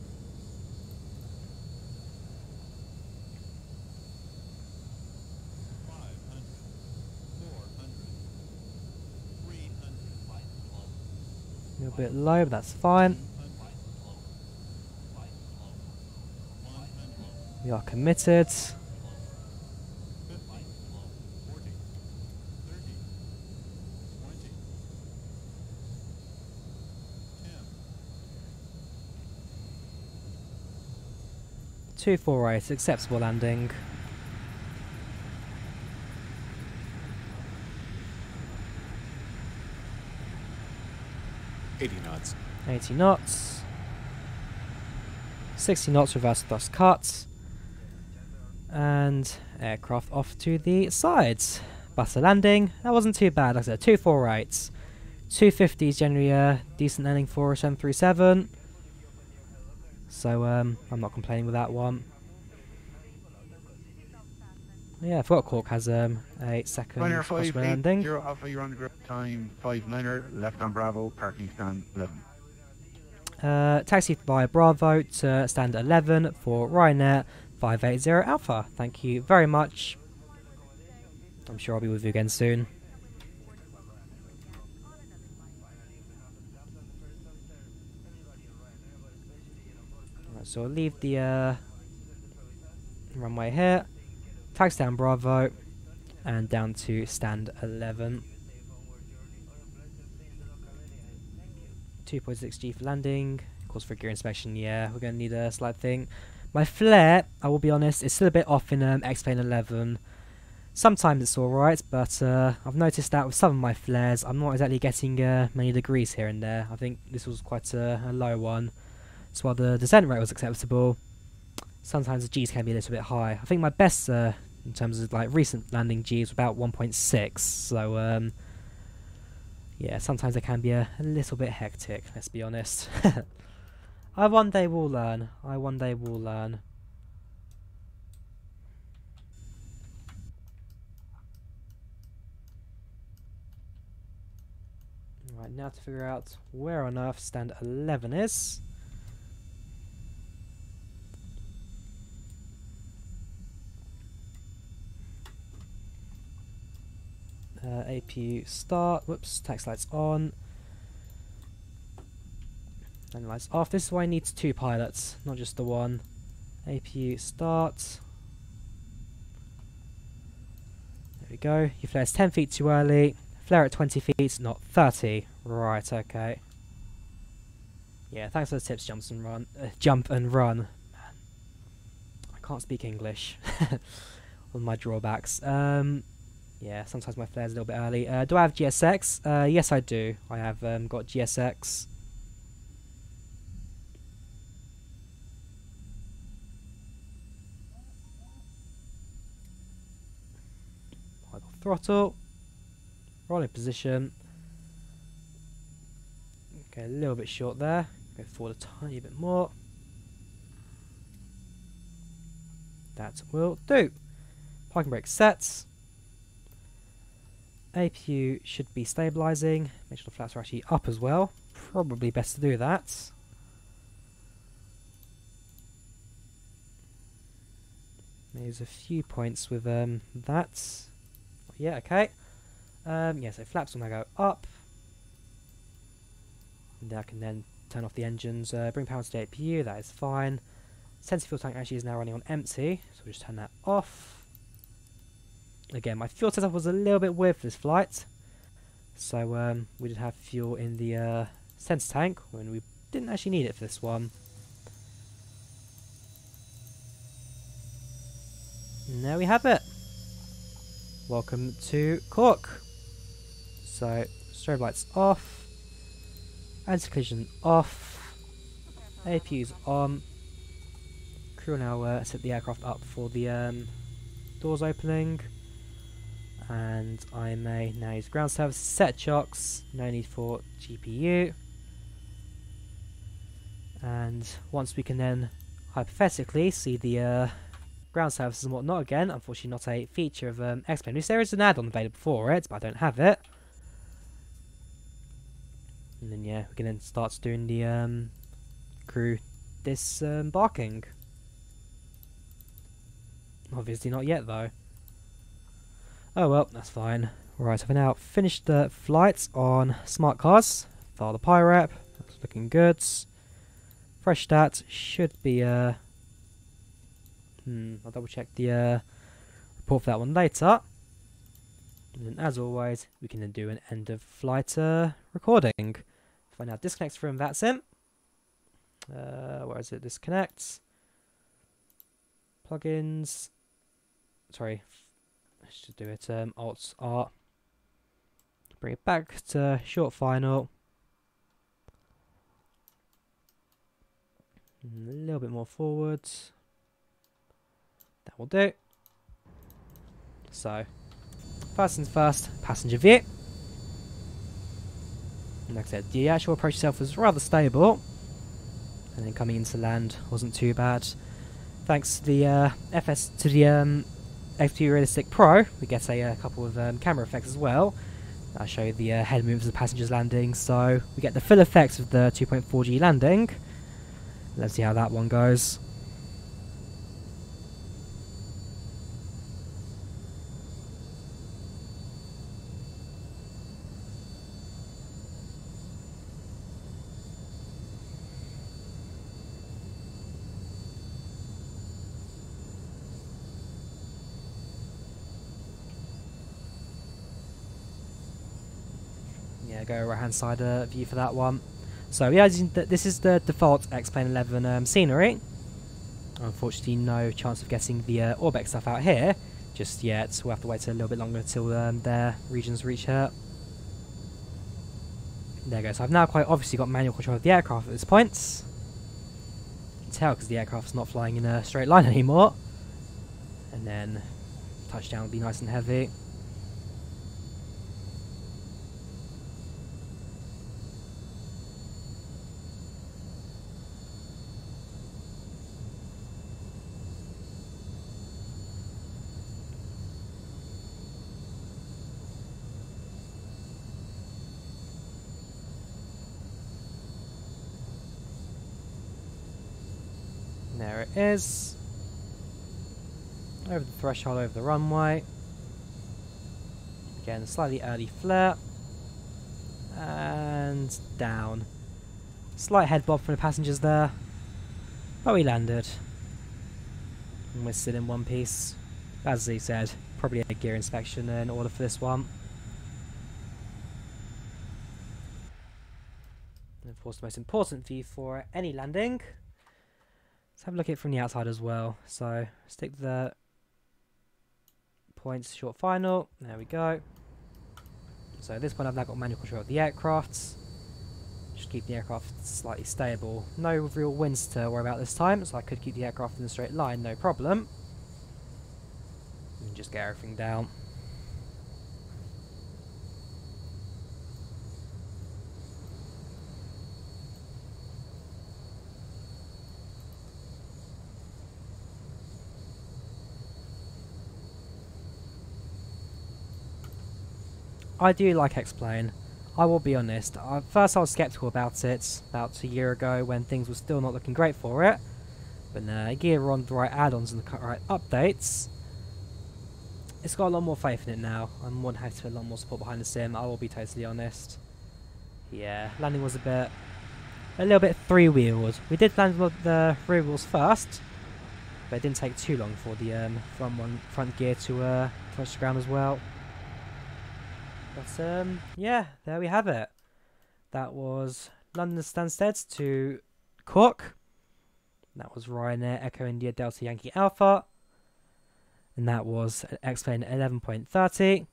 A little bit low, but that's fine. We are committed. Two 4-8, acceptable landing. knots. 80 knots. 60 knots reverse thrust cut. And aircraft off to the sides. Butter landing. That wasn't too bad. Like I said, two 4-8s. 250 is generally a decent landing for a 737. So I'm not complaining with that one. Yeah, I forgot Cork has a second Ryanair crosswind landing. 580 Alpha, you're on the grid time 59er, left on Bravo, parking stand 11. Taxi via Bravo to stand 11 for Ryanair 580 Alpha. Thank you very much. I'm sure I'll be with you again soon. Right, so I'll leave the runway here. Taxi down Bravo and down to stand 11. 2.6 G for landing. Of course, for gear inspection, yeah, we're going to need a slight thing. My flare, I will be honest, is still a bit off in X-Plane 11. Sometimes it's alright, but I've noticed that with some of my flares, I'm not exactly getting many degrees here and there. I think this was quite a low one. So while the descent rate was acceptable, sometimes the G's can be a little bit high. I think my best in terms of like recent landing G's was about 1.6. So yeah, sometimes they can be a little bit hectic, let's be honest. I one day will learn. I one day will learn. Right, now to figure out where on earth stand 11 is. APU start. Whoops, tax lights on. And lights off. This is why I need 2 pilots, not just the one. APU start. There we go. Your flare's 10 feet too early. Flare at 20 feet, not 30. Right, okay. Yeah, thanks for the tips, jump and run. Man, I can't speak English. On my drawbacks. Yeah, sometimes my flare's a little bit early. Do I have GSX? Yes, I do. I have got GSX. Idle throttle. Rolling position. Okay, a little bit short there. Go forward a tiny bit more. That will do. Parking brake sets. APU should be stabilising. Make sure the flaps are actually up as well. Probably best to do that. There's a few points with that. Yeah, okay. Yeah, so flaps will now go up. And I can then turn off the engines, bring power to the APU, that is fine. Sensor fuel tank actually is now running on empty, so we'll just turn that off. Again, my fuel setup was a little bit weird for this flight. So we did have fuel in the sensor tank when we didn't actually need it for this one. And there we have it. Welcome to Cork. So, strobe lights off, anti-collision off, APU's on. Crew will now set the aircraft up for the doors opening, and I may now use ground services, set chocks, no need for GPU. And once we can then hypothetically see the ground services and whatnot again, unfortunately not a feature of X-Plane. At least there is an add-on available for it, but I don't have it. And then yeah, we can then start doing the crew disembarking. Obviously not yet though. Oh well, that's fine. Right, so I've now finished the flights on smart cars. File the PIREP, that's looking good. Fresh stats should be I'll double check the report for that one later. And then as always, we can then do an end of flight recording. If I now disconnect from that sim, where is it? Disconnect. Plugins. Sorry, I should do it. Alt R. Bring it back to short final. And a little bit more forward. That will do. So, first things first, passenger view. And like I said, the actual approach itself was rather stable. And then coming into land wasn't too bad. Thanks to the FT Realistic Pro, we get a couple of camera effects as well. I'll show you the head movements of the passengers landing, so we get the full effects of the 2.4G landing. Let's see how that one goes. Yeah, go right hand side view for that one. So yeah, this is the default X-Plane 11 scenery. Unfortunately, no chance of getting the ORBX stuff out here just yet. We'll have to wait a little bit longer until their regions reach here. There you go. So I've now quite obviously got manual control of the aircraft at this point. You can tell because the aircraft's not flying in a straight line anymore. And then touchdown will be nice and heavy. it is. Over the threshold, over the runway. Again, a slightly early flare. And down. Slight head bob from the passengers there. But we landed. And we're still in one piece. As he said, probably a gear inspection in order for this one. And of course, the most important view for any landing. Let's have a look at it from the outside as well. So, stick the points short final. There we go. So at this point, I've now got manual control of the aircraft. Just keep the aircraft slightly stable. No real winds to worry about this time, so I could keep the aircraft in a straight line, no problem. And just get everything down. I do like X-Plane. I will be honest. First I was sceptical about it about a year ago when things were still not looking great for it. But now, gear on the right add-ons and the right updates, it's got a lot more faith in it now. I'm more than happy to put a lot more support behind the sim, I will be totally honest. Yeah, landing was a little bit three-wheeled. We did land with the rear wheels first, but it didn't take too long for the front gear to touch the ground as well. But yeah, there we have it. That was London Stansted to Cork. That was Ryanair Echo India Delta Yankee Alpha. And that was X-Plane 11.30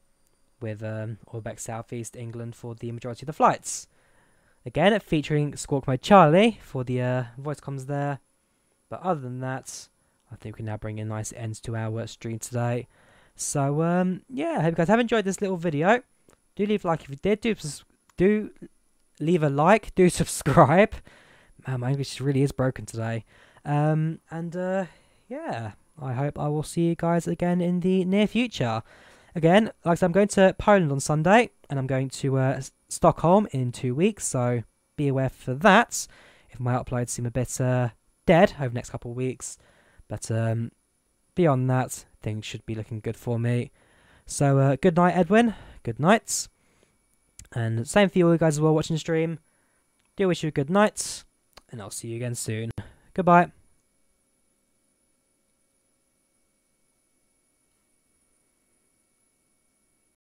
with ORBX Southeast England for the majority of the flights. Again, featuring Squawk Mode Charlie for the voice comms there. But other than that, I think we can now bring a nice end to our stream today. So yeah, I hope you guys have enjoyed this little video. Do leave a like if you did. Do leave a like. Do subscribe. Man, my English really is broken today. Yeah, I hope I will see you guys again in the near future. Again, like I said, I'm going to Poland on Sunday, and I'm going to Stockholm in 2 weeks, so be aware for that. If my uploads seem a bit dead over the next couple of weeks. But beyond that, things should be looking good for me. So good night, Edwin. Good night. And same for you all guys as well watching the stream. Do wish you a good night, and I'll see you again soon. Goodbye.